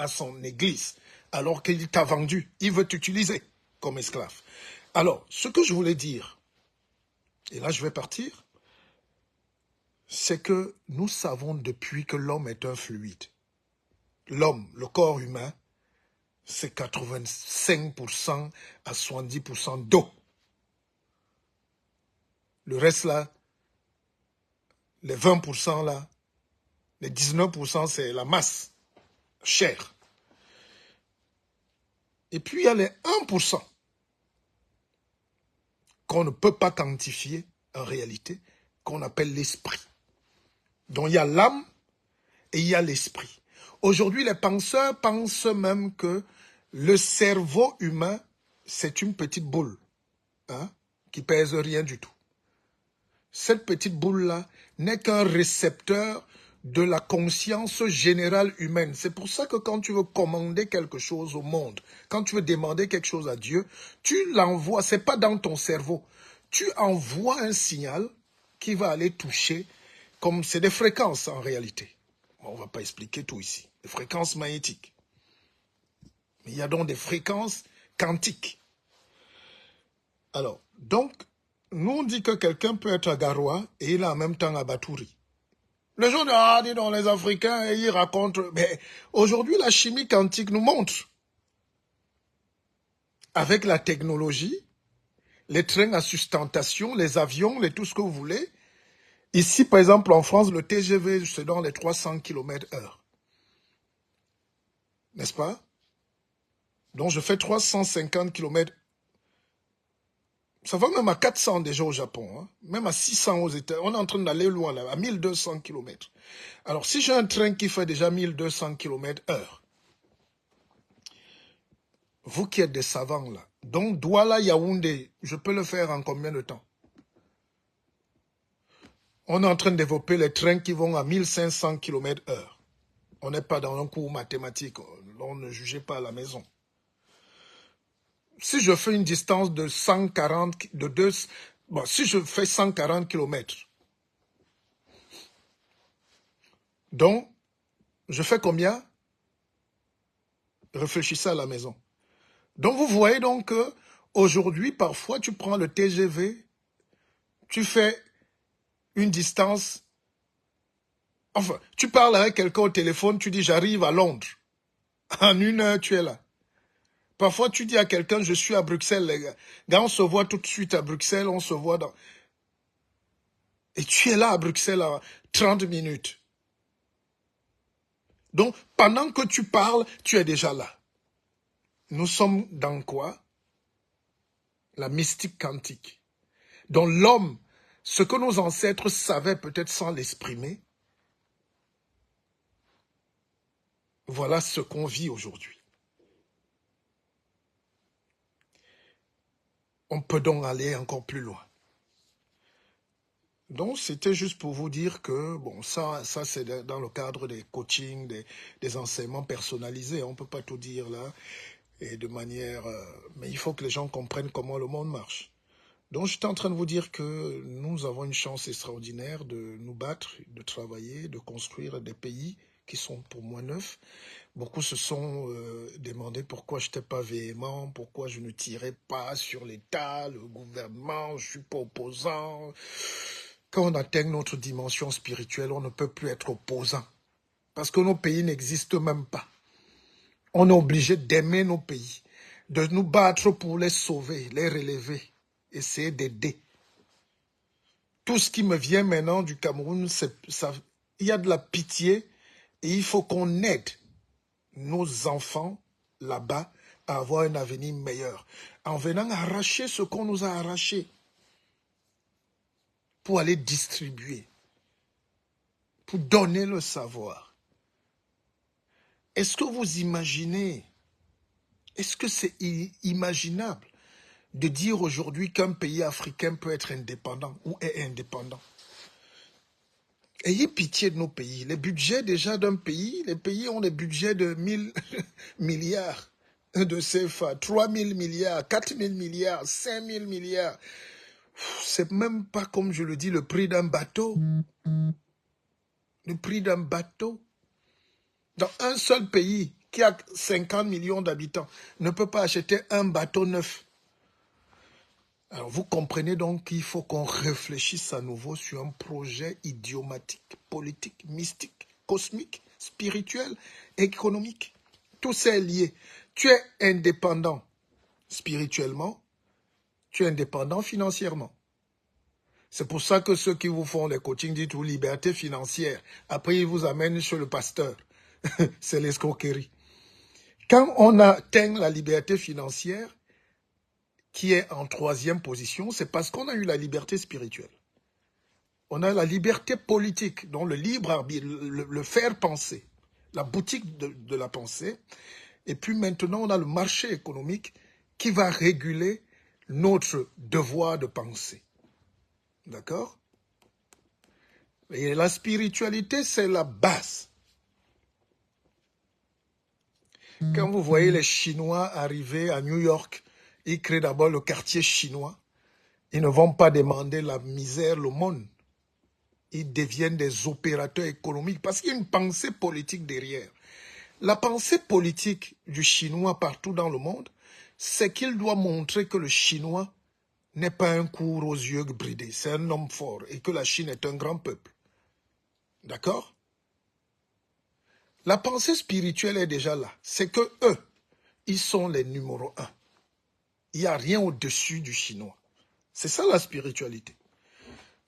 son église, alors qu'il t'a vendu. Il veut t'utiliser comme esclave. Alors, ce que je voulais dire, et là je vais partir, c'est que nous savons depuis que l'homme est un fluide. L'homme, le corps humain, c'est 85% à 70% d'eau. Le reste là, les 20% là, les 19% c'est la masse, chair. Et puis il y a les 1% qu'on ne peut pas quantifier en réalité, qu'on appelle l'esprit. Donc il y a l'âme et il y a l'esprit. Aujourd'hui, les penseurs pensent même que le cerveau humain, c'est une petite boule, hein, qui pèse rien du tout. Cette petite boule-là n'est qu'un récepteur de la conscience générale humaine. C'est pour ça que quand tu veux commander quelque chose au monde, quand tu veux demander quelque chose à Dieu, tu l'envoies, c'est pas dans ton cerveau. Tu envoies un signal qui va aller toucher, comme c'est des fréquences en réalité. On ne va pas expliquer tout ici. Des fréquences magnétiques. Mais il y a donc des fréquences quantiques. Alors, donc, nous on dit que quelqu'un peut être à Garoua et il est en même temps à Batouri. Les gens disent, dis donc, les Africains, et ils racontent. Mais aujourd'hui, la chimie quantique nous montre. Avec la technologie, les trains à sustentation, les avions, tout ce que vous voulez. Ici, par exemple, en France, le TGV, c'est dans les 300 km/h. N'est-ce pas? Donc, je fais 350 km. Ça va même à 400 déjà au Japon, hein? Même à 600 aux États-Unis. On est en train d'aller loin, là, à 1200 km. Alors, si j'ai un train qui fait déjà 1200 km/h, vous qui êtes des savants, là, donc Douala, Yaoundé, je peux le faire en combien de temps? On est en train de développer les trains qui vont à 1500 km/h. On n'est pas dans un cours mathématique, on ne jugeait pas à la maison. Si je fais une distance de 140, si je fais 140 km, donc, je fais combien? Réfléchissez à la maison. Donc, vous voyez donc qu'aujourd'hui, parfois, tu prends le TGV, tu fais une distance. Enfin, tu parles avec quelqu'un au téléphone, tu dis j'arrive à Londres. En 1 heure, tu es là. Parfois, tu dis à quelqu'un, je suis à Bruxelles, les gars. Gars, on se voit tout de suite à Bruxelles, on se voit dans... Et tu es là à Bruxelles à 30 minutes. Donc, pendant que tu parles, tu es déjà là. Nous sommes dans quoi? La mystique quantique. Dont l'homme, ce que nos ancêtres savaient peut-être sans l'exprimer, voilà ce qu'on vit aujourd'hui. On peut donc aller encore plus loin. Donc, c'était juste pour vous dire que, bon, ça c'est dans le cadre des coachings, des enseignements personnalisés. On ne peut pas tout dire là, et de manière... mais il faut que les gens comprennent comment le monde marche. Donc, j'étais en train de vous dire que nous avons une chance extraordinaire de nous battre, de travailler, de construire des pays qui sont pour moi neufs. Beaucoup se sont demandé pourquoi je n'étais pas véhément, pourquoi je ne tirais pas sur l'État, le gouvernement, je ne suis pas opposant. Quand on atteint notre dimension spirituelle, on ne peut plus être opposant. Parce que nos pays n'existent même pas. On est obligé d'aimer nos pays, de nous battre pour les sauver, les relever, essayer d'aider. Tout ce qui me vient maintenant du Cameroun, il y a de la pitié et il faut qu'on aide nos enfants là-bas à avoir un avenir meilleur. En venant arracher ce qu'on nous a arraché pour aller distribuer, pour donner le savoir. Est-ce que vous imaginez, est-ce que c'est imaginable de dire aujourd'hui qu'un pays africain peut être indépendant ou est indépendant? Ayez pitié de nos pays. Les budgets déjà d'un pays, les pays ont des budgets de 1000 milliards de CFA, 3000 milliards, 4000 milliards, 5000 milliards. C'est même pas, comme je le dis, le prix d'un bateau. Le prix d'un bateau. Dans un seul pays qui a 50 millions d'habitants, ne peut pas acheter un bateau neuf. Alors vous comprenez donc qu'il faut qu'on réfléchisse à nouveau sur un projet idiomatique, politique, mystique, cosmique, spirituel, économique. Tout ça est lié. Tu es indépendant spirituellement, tu es indépendant financièrement. C'est pour ça que ceux qui vous font les coachings disent tout liberté financière. Après, ils vous amènent chez le pasteur. C'est l'escroquerie. Quand on atteint la liberté financière, qui est en 3e position, c'est parce qu'on a eu la liberté spirituelle. On a la liberté politique, donc le libre arbitre, le faire penser, la boutique de la pensée. Et puis maintenant, on a le marché économique qui va réguler notre devoir de penser. D'accord? Et la spiritualité, c'est la base. Quand vous voyez les Chinois arriver à New York, ils créent d'abord le quartier chinois. Ils ne vont pas demander la misère, le monde. Ils deviennent des opérateurs économiques parce qu'il y a une pensée politique derrière. La pensée politique du Chinois partout dans le monde, c'est qu'il doit montrer que le Chinois n'est pas un court aux yeux bridés, c'est un homme fort et que la Chine est un grand peuple. D'accord? La pensée spirituelle est déjà là. C'est que eux, ils sont les numéros 1. Il n'y a rien au-dessus du Chinois. C'est ça la spiritualité.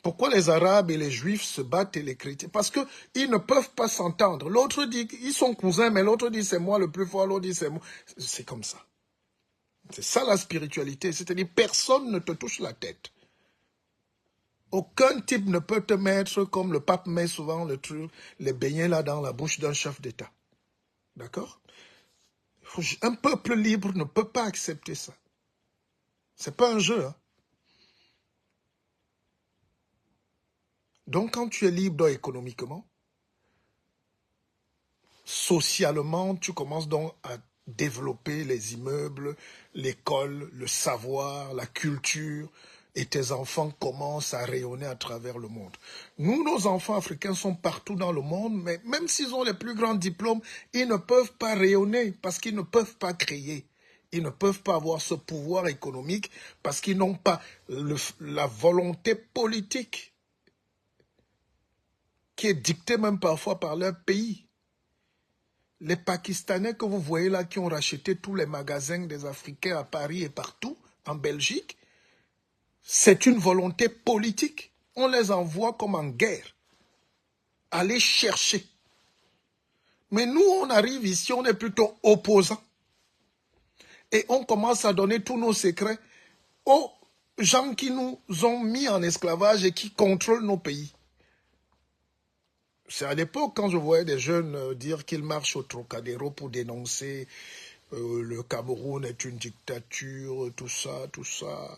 Pourquoi les Arabes et les Juifs se battent et les chrétiens? Parce qu'ils ne peuvent pas s'entendre. L'autre dit qu'ils sont cousins, mais l'autre dit c'est moi le plus fort, l'autre dit c'est moi. C'est comme ça. C'est ça la spiritualité. C'est-à-dire personne ne te touche la tête. Aucun type ne peut te mettre, comme le pape met souvent le truc, les beignets là dans la bouche d'un chef d'État. D'accord? Un peuple libre ne peut pas accepter ça. C'est pas un jeu. Hein? Donc quand tu es libre économiquement, socialement, tu commences donc à développer les immeubles, l'école, le savoir, la culture, et tes enfants commencent à rayonner à travers le monde. Nous, nos enfants africains sont partout dans le monde, mais même s'ils ont les plus grands diplômes, ils ne peuvent pas rayonner parce qu'ils ne peuvent pas créer. Ils ne peuvent pas avoir ce pouvoir économique parce qu'ils n'ont pas la volonté politique qui est dictée même parfois par leur pays. Les Pakistanais que vous voyez là, qui ont racheté tous les magasins des Africains à Paris et partout, en Belgique, c'est une volonté politique. On les envoie comme en guerre. Aller chercher. Mais nous, on arrive ici, on est plutôt opposants. Et on commence à donner tous nos secrets aux gens qui nous ont mis en esclavage et qui contrôlent nos pays. C'est à l'époque, quand je voyais des jeunes dire qu'ils marchent au Trocadéro pour dénoncer le Cameroun est une dictature, tout ça, tout ça.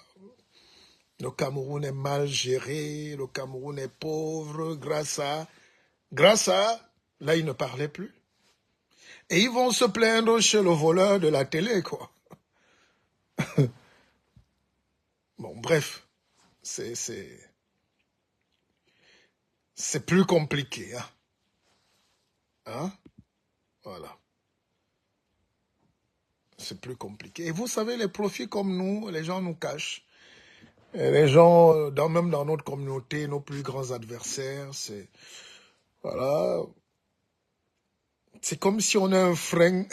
Le Cameroun est mal géré, le Cameroun est pauvre, grâce à, là ils ne parlaient plus. Et ils vont se plaindre chez le voleur de la télé, quoi. Bon, bref, c'est plus compliqué, hein. Hein? Voilà. C'est plus compliqué. Et vous savez, les profits comme nous, les gens nous cachent. Et les gens, même dans notre communauté, nos plus grands adversaires, c'est... Voilà. C'est comme si on a un frein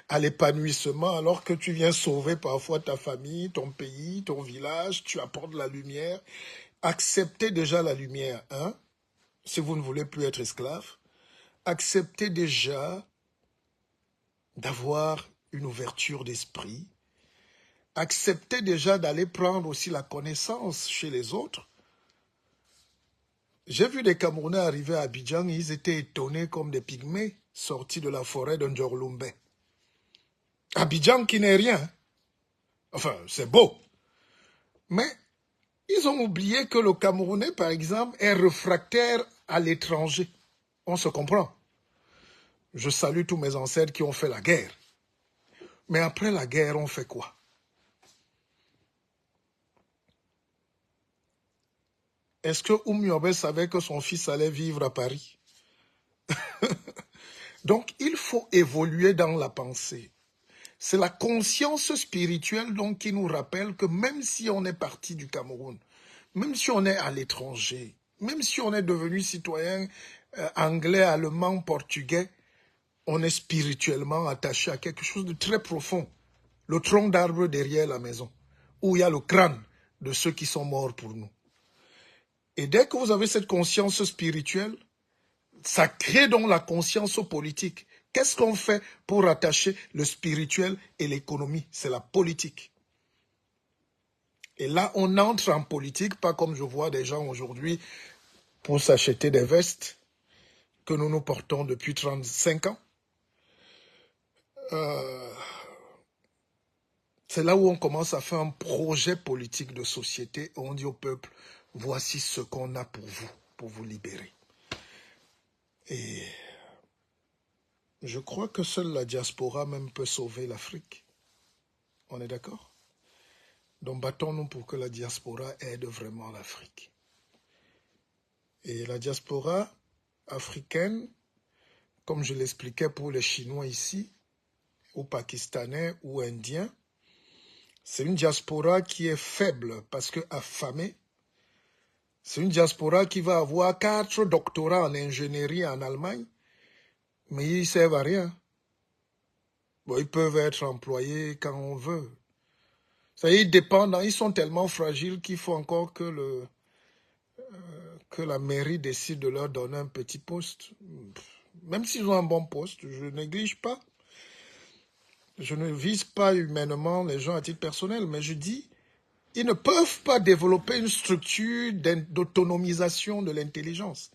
à l'épanouissement, alors que tu viens sauver parfois ta famille, ton pays, ton village, tu apportes la lumière. Acceptez déjà la lumière, hein, si vous ne voulez plus être esclave. Acceptez déjà d'avoir une ouverture d'esprit. Acceptez déjà d'aller prendre aussi la connaissance chez les autres. J'ai vu des Camerounais arriver à Abidjan, ils étaient étonnés comme des pygmées sortis de la forêt de Ndjorlumbe. Abidjan qui n'est rien. Enfin, c'est beau. Mais ils ont oublié que le Camerounais, par exemple, est réfractaire à l'étranger. On se comprend. Je salue tous mes ancêtres qui ont fait la guerre. Mais après la guerre, on fait quoi? Est-ce que Oumyobé savait que son fils allait vivre à Paris? Donc, il faut évoluer dans la pensée. C'est la conscience spirituelle donc qui nous rappelle que même si on est parti du Cameroun, même si on est à l'étranger, même si on est devenu citoyen anglais, allemand, portugais, on est spirituellement attaché à quelque chose de très profond. Le tronc d'arbre derrière la maison, où il y a le crâne de ceux qui sont morts pour nous. Et dès que vous avez cette conscience spirituelle, ça crée donc la conscience politique. Qu'est-ce qu'on fait pour attacher le spirituel et l'économie? C'est la politique. Et là, on entre en politique, pas comme je vois des gens aujourd'hui pour s'acheter des vestes que nous nous portons depuis 35 ans. euh, c'est là où on commence à faire un projet politique de société. On dit au peuple, voici ce qu'on a pour vous libérer. Et je crois que seule la diaspora même peut sauver l'Afrique. On est d'accord? Donc battons-nous pour que la diaspora aide vraiment l'Afrique. Et la diaspora africaine, comme je l'expliquais pour les Chinois ici, ou Pakistanais, ou Indiens, c'est une diaspora qui est faible parce qu'affamée. C'est une diaspora qui va avoir 4 doctorats en ingénierie en Allemagne, mais ils ne servent à rien. Bon, ils peuvent être employés quand on veut. Ça y est, ils dépendent, ils sont tellement fragiles qu'il faut encore que la mairie décide de leur donner un petit poste. Même s'ils ont un bon poste, je ne néglige pas. Je ne vise pas humainement les gens à titre personnel, mais je dis, ils ne peuvent pas développer une structure d'autonomisation de l'intelligence.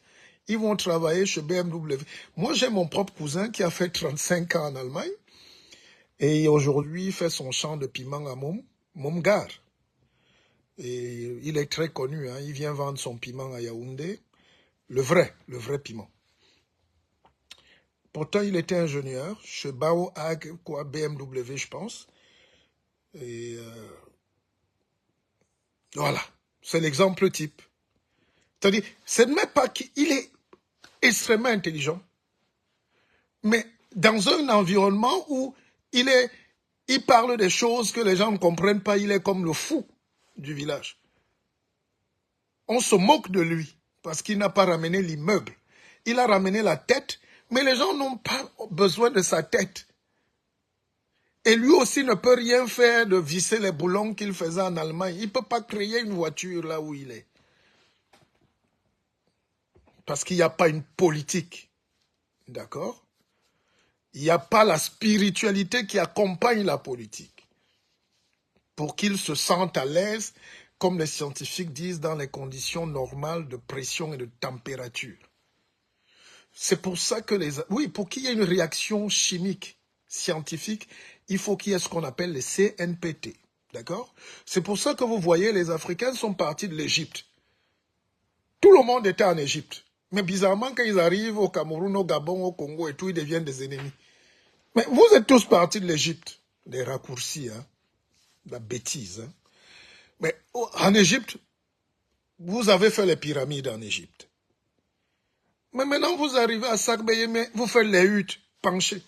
Ils vont travailler chez BMW. Moi, j'ai mon propre cousin qui a fait 35 ans en Allemagne et aujourd'hui, il fait son champ de piment à Momgar. Et il est très connu, hein. Il vient vendre son piment à Yaoundé, le vrai piment. Pourtant, il était ingénieur chez Bao Ag, quoi, BMW, je pense. Et voilà, c'est l'exemple type. C'est-à-dire, ce n'est pas qu'il est extrêmement intelligent, mais dans un environnement où il parle des choses que les gens ne comprennent pas, il est comme le fou du village. On se moque de lui parce qu'il n'a pas ramené l'immeuble. Il a ramené la tête, mais les gens n'ont pas besoin de sa tête. Et lui aussi ne peut rien faire de visser les boulons qu'il faisait en Allemagne. Il ne peut pas créer une voiture là où il est. Parce qu'il n'y a pas une politique. D'accord? Il n'y a pas la spiritualité qui accompagne la politique. Pour qu'il se sente à l'aise, comme les scientifiques disent, dans les conditions normales de pression et de température. C'est pour ça que oui, pour qu'il y ait une réaction chimique, scientifique, il faut qu'il y ait ce qu'on appelle les CNPT. D'accord? C'est pour ça que vous voyez, les Africains sont partis de l'Égypte. Tout le monde était en Égypte. Mais bizarrement, quand ils arrivent au Cameroun, au Gabon, au Congo et tout, ils deviennent des ennemis. Mais vous êtes tous partis de l'Égypte. Des raccourcis, hein? La bêtise. Hein? Mais en Égypte, vous avez fait les pyramides en Égypte. Mais maintenant, vous arrivez à Sagbeyeme, vous faites les huttes penchées.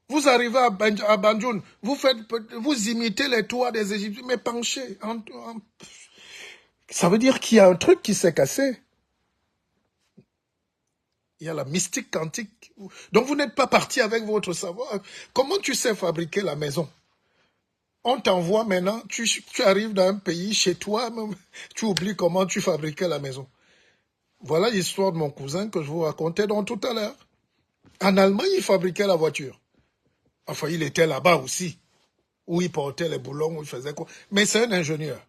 Vous arrivez à Banjoun, vous imitez les toits des Égyptiens, mais penchés. Ça veut dire qu'il y a un truc qui s'est cassé. Il y a la mystique quantique. Donc vous n'êtes pas parti avec votre savoir. Comment tu sais fabriquer la maison? On t'envoie maintenant, tu arrives dans un pays, chez toi, même, tu oublies comment tu fabriquais la maison. Voilà l'histoire de mon cousin que je vous racontais donc tout à l'heure. En Allemagne, il fabriquait la voiture. Enfin, il était là-bas aussi, où il portait les boulons, où il faisait quoi. Mais c'est un ingénieur.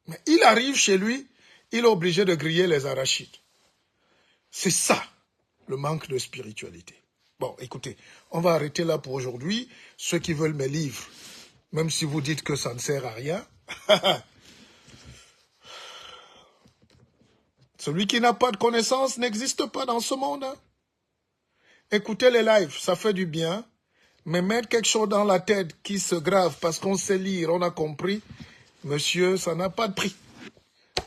Mais il arrive chez lui, il est obligé de griller les arachides. C'est ça, le manque de spiritualité. Bon, écoutez, on va arrêter là pour aujourd'hui. Ceux qui veulent mes livres, même si vous dites que ça ne sert à rien, celui qui n'a pas de connaissance n'existe pas dans ce monde. Hein. Écoutez les lives, ça fait du bien, mais mettre quelque chose dans la tête qui se grave parce qu'on sait lire, on a compris, monsieur, ça n'a pas de prix.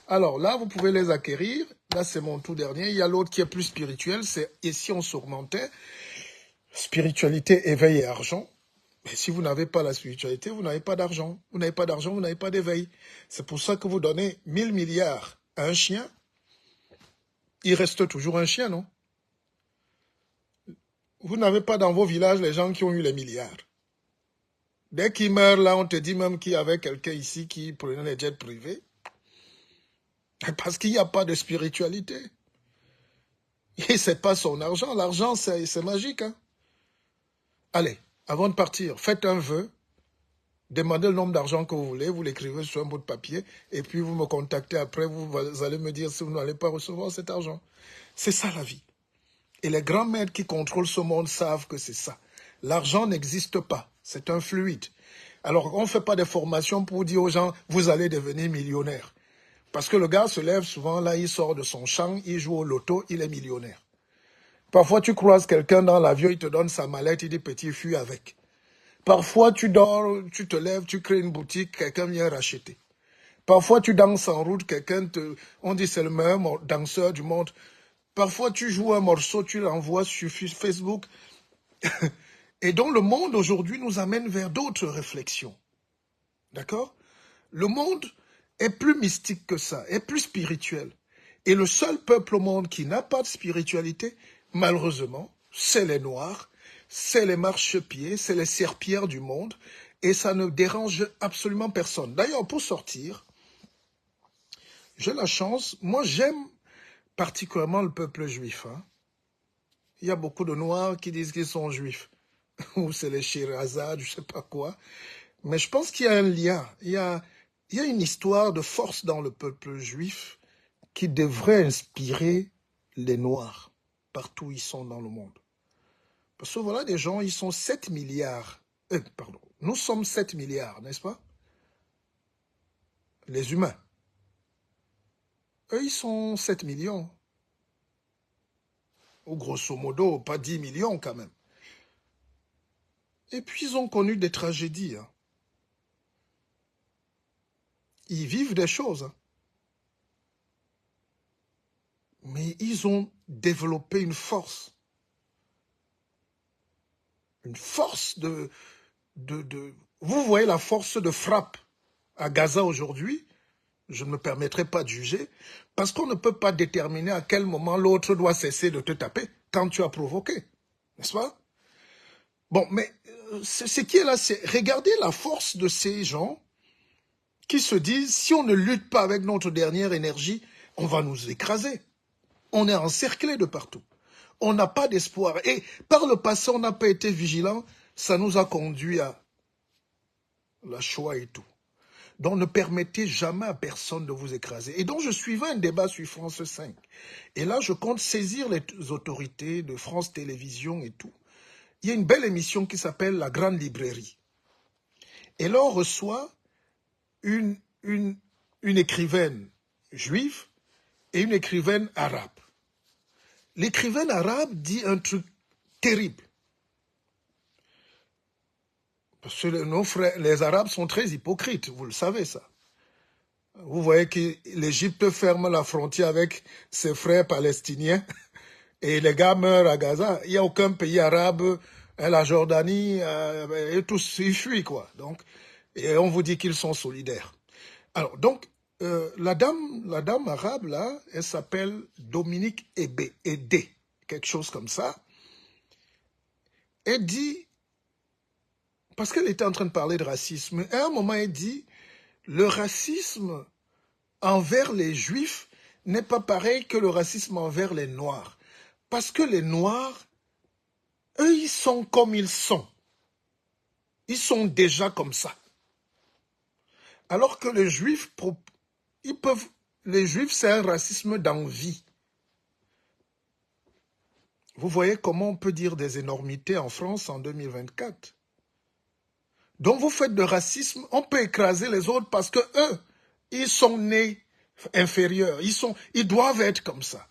Alors là, vous pouvez les acquérir. Là, c'est mon tout dernier. Il y a l'autre qui est plus spirituel, c'est « Et si on s'augmentait ?» Spiritualité, éveil et argent. Mais si vous n'avez pas la spiritualité, vous n'avez pas d'argent. Vous n'avez pas d'argent, vous n'avez pas d'éveil. C'est pour ça que vous donnez 1000 milliards à un chien. Il reste toujours un chien, non? Vous n'avez pas dans vos villages les gens qui ont eu les milliards. Dès qu'ils meurent, là, on te dit même qu'il y avait quelqu'un ici qui prenait les jets privés. Parce qu'il n'y a pas de spiritualité. Et c'est pas son argent. L'argent, c'est magique. Hein? Allez, avant de partir, faites un vœu. Demandez le nombre d'argent que vous voulez. Vous l'écrivez sur un bout de papier. Et puis vous me contactez après. Vous allez me dire si vous n'allez pas recevoir cet argent. C'est ça la vie. Et les grands maîtres qui contrôlent ce monde savent que c'est ça. L'argent n'existe pas. C'est un fluide. Alors, on ne fait pas des formations pour dire aux gens, vous allez devenir millionnaire. Parce que le gars se lève souvent, là, il sort de son champ, il joue au loto, il est millionnaire. Parfois, tu croises quelqu'un dans l'avion, il te donne sa mallette, il dit, petit, fuis avec. Parfois, tu dors, tu te lèves, tu crées une boutique, quelqu'un vient racheter. Parfois, tu danses en route, on dit c'est le meilleur danseur du monde. Parfois, tu joues un morceau, tu l'envoies sur Facebook. Et donc, le monde aujourd'hui nous amène vers d'autres réflexions. D'accord? Le monde est plus mystique que ça, est plus spirituel. Et le seul peuple au monde qui n'a pas de spiritualité, malheureusement, c'est les Noirs, c'est les marchepieds, c'est les serpillères du monde. Et ça ne dérange absolument personne. D'ailleurs, pour sortir, j'ai la chance, moi j'aime particulièrement le peuple juif. Hein. Il y a beaucoup de Noirs qui disent qu'ils sont juifs. Ou c'est les Shirazades, je ne sais pas quoi. Mais je pense qu'il y a un lien. Il y a une histoire de force dans le peuple juif qui devrait inspirer les Noirs partout où ils sont dans le monde. Parce que voilà des gens, ils sont 7 milliards. Pardon, nous sommes 7 milliards, n'est-ce pas? Les humains. Eux, ils sont 7 millions. Ou grosso modo, pas 10 millions quand même. Et puis, ils ont connu des tragédies. Hein. Ils vivent des choses. Hein. Mais ils ont développé une force. Une force de... Vous voyez la force de frappe à Gaza aujourd'hui. Je ne me permettrai pas de juger. Parce qu'on ne peut pas déterminer à quel moment l'autre doit cesser de te taper quand tu as provoqué. N'est-ce pas? Bon, mais ce qui est là, c'est regarder la force de ces gens qui se disent, si on ne lutte pas avec notre dernière énergie, on va nous écraser. On est encerclé de partout. On n'a pas d'espoir. Et par le passé, on n'a pas été vigilant. Ça nous a conduit à la Shoah et tout. Donc ne permettez jamais à personne de vous écraser. Et donc je suivais un débat sur France 5. Et là, je compte saisir les autorités de France Télévisions et tout. Il y a une belle émission qui s'appelle La Grande Librairie. Et là, on reçoit une écrivaine juive et une écrivaine arabe. L'écrivaine arabe dit un truc terrible. Parce que nos frères, les Arabes sont très hypocrites, vous le savez ça. Vous voyez que l'Égypte ferme la frontière avec ses frères palestiniens et les gars meurent à Gaza. Il n'y a aucun pays arabe, la Jordanie, et tous ils fuient quoi. Donc, et on vous dit qu'ils sont solidaires. Alors donc, la dame arabe là, elle s'appelle Dominique Edé, quelque chose comme ça. Elle dit, parce qu'elle était en train de parler de racisme, à un moment elle dit, le racisme envers les Juifs n'est pas pareil que le racisme envers les Noirs. Parce que les Noirs, eux, ils sont comme ils sont. Ils sont déjà comme ça. Alors que les Juifs, les Juifs, c'est un racisme d'envie. Vous voyez comment on peut dire des énormités en France en 2024. Donc vous faites de racisme, on peut écraser les autres parce que eux, ils sont nés inférieurs. Ils doivent être comme ça.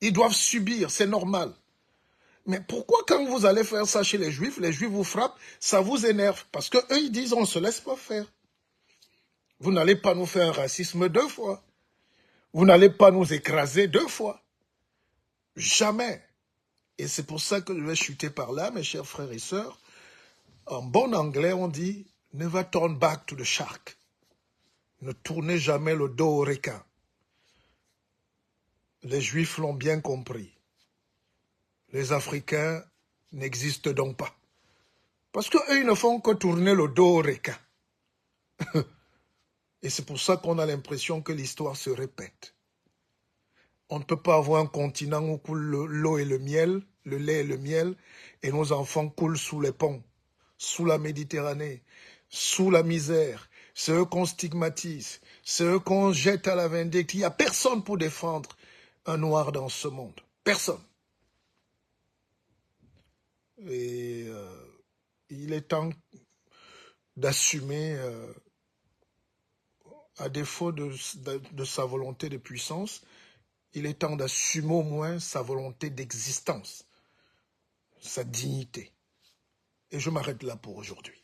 Ils doivent subir, c'est normal. Mais pourquoi quand vous allez faire ça chez les Juifs vous frappent, ça vous énerve? Parce que eux, ils disent, on ne se laisse pas faire. Vous n'allez pas nous faire un racisme 2 fois. Vous n'allez pas nous écraser 2 fois. Jamais. Et c'est pour ça que je vais chuter par là, mes chers frères et sœurs. En bon anglais, on dit « Never turn back to the shark ». Ne tournez jamais le dos au requin. Les Juifs l'ont bien compris. Les Africains n'existent donc pas. Parce qu'eux, ils ne font que tourner le dos au requin. Et c'est pour ça qu'on a l'impression que l'histoire se répète. On ne peut pas avoir un continent où coule l'eau et le miel, le lait et le miel, et nos enfants coulent sous les ponts, sous la Méditerranée, sous la misère. C'est eux qu'on stigmatise, c'est eux qu'on jette à la vindicte. Il n'y a personne pour défendre un noir dans ce monde. Personne. Et il est temps d'assumer, à défaut de sa volonté de puissance, il est temps d'assumer au moins sa volonté d'existence, sa dignité. Et je m'arrête là pour aujourd'hui.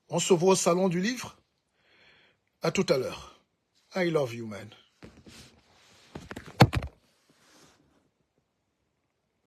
On se voit au salon du livre. À tout à l'heure. I love you, man.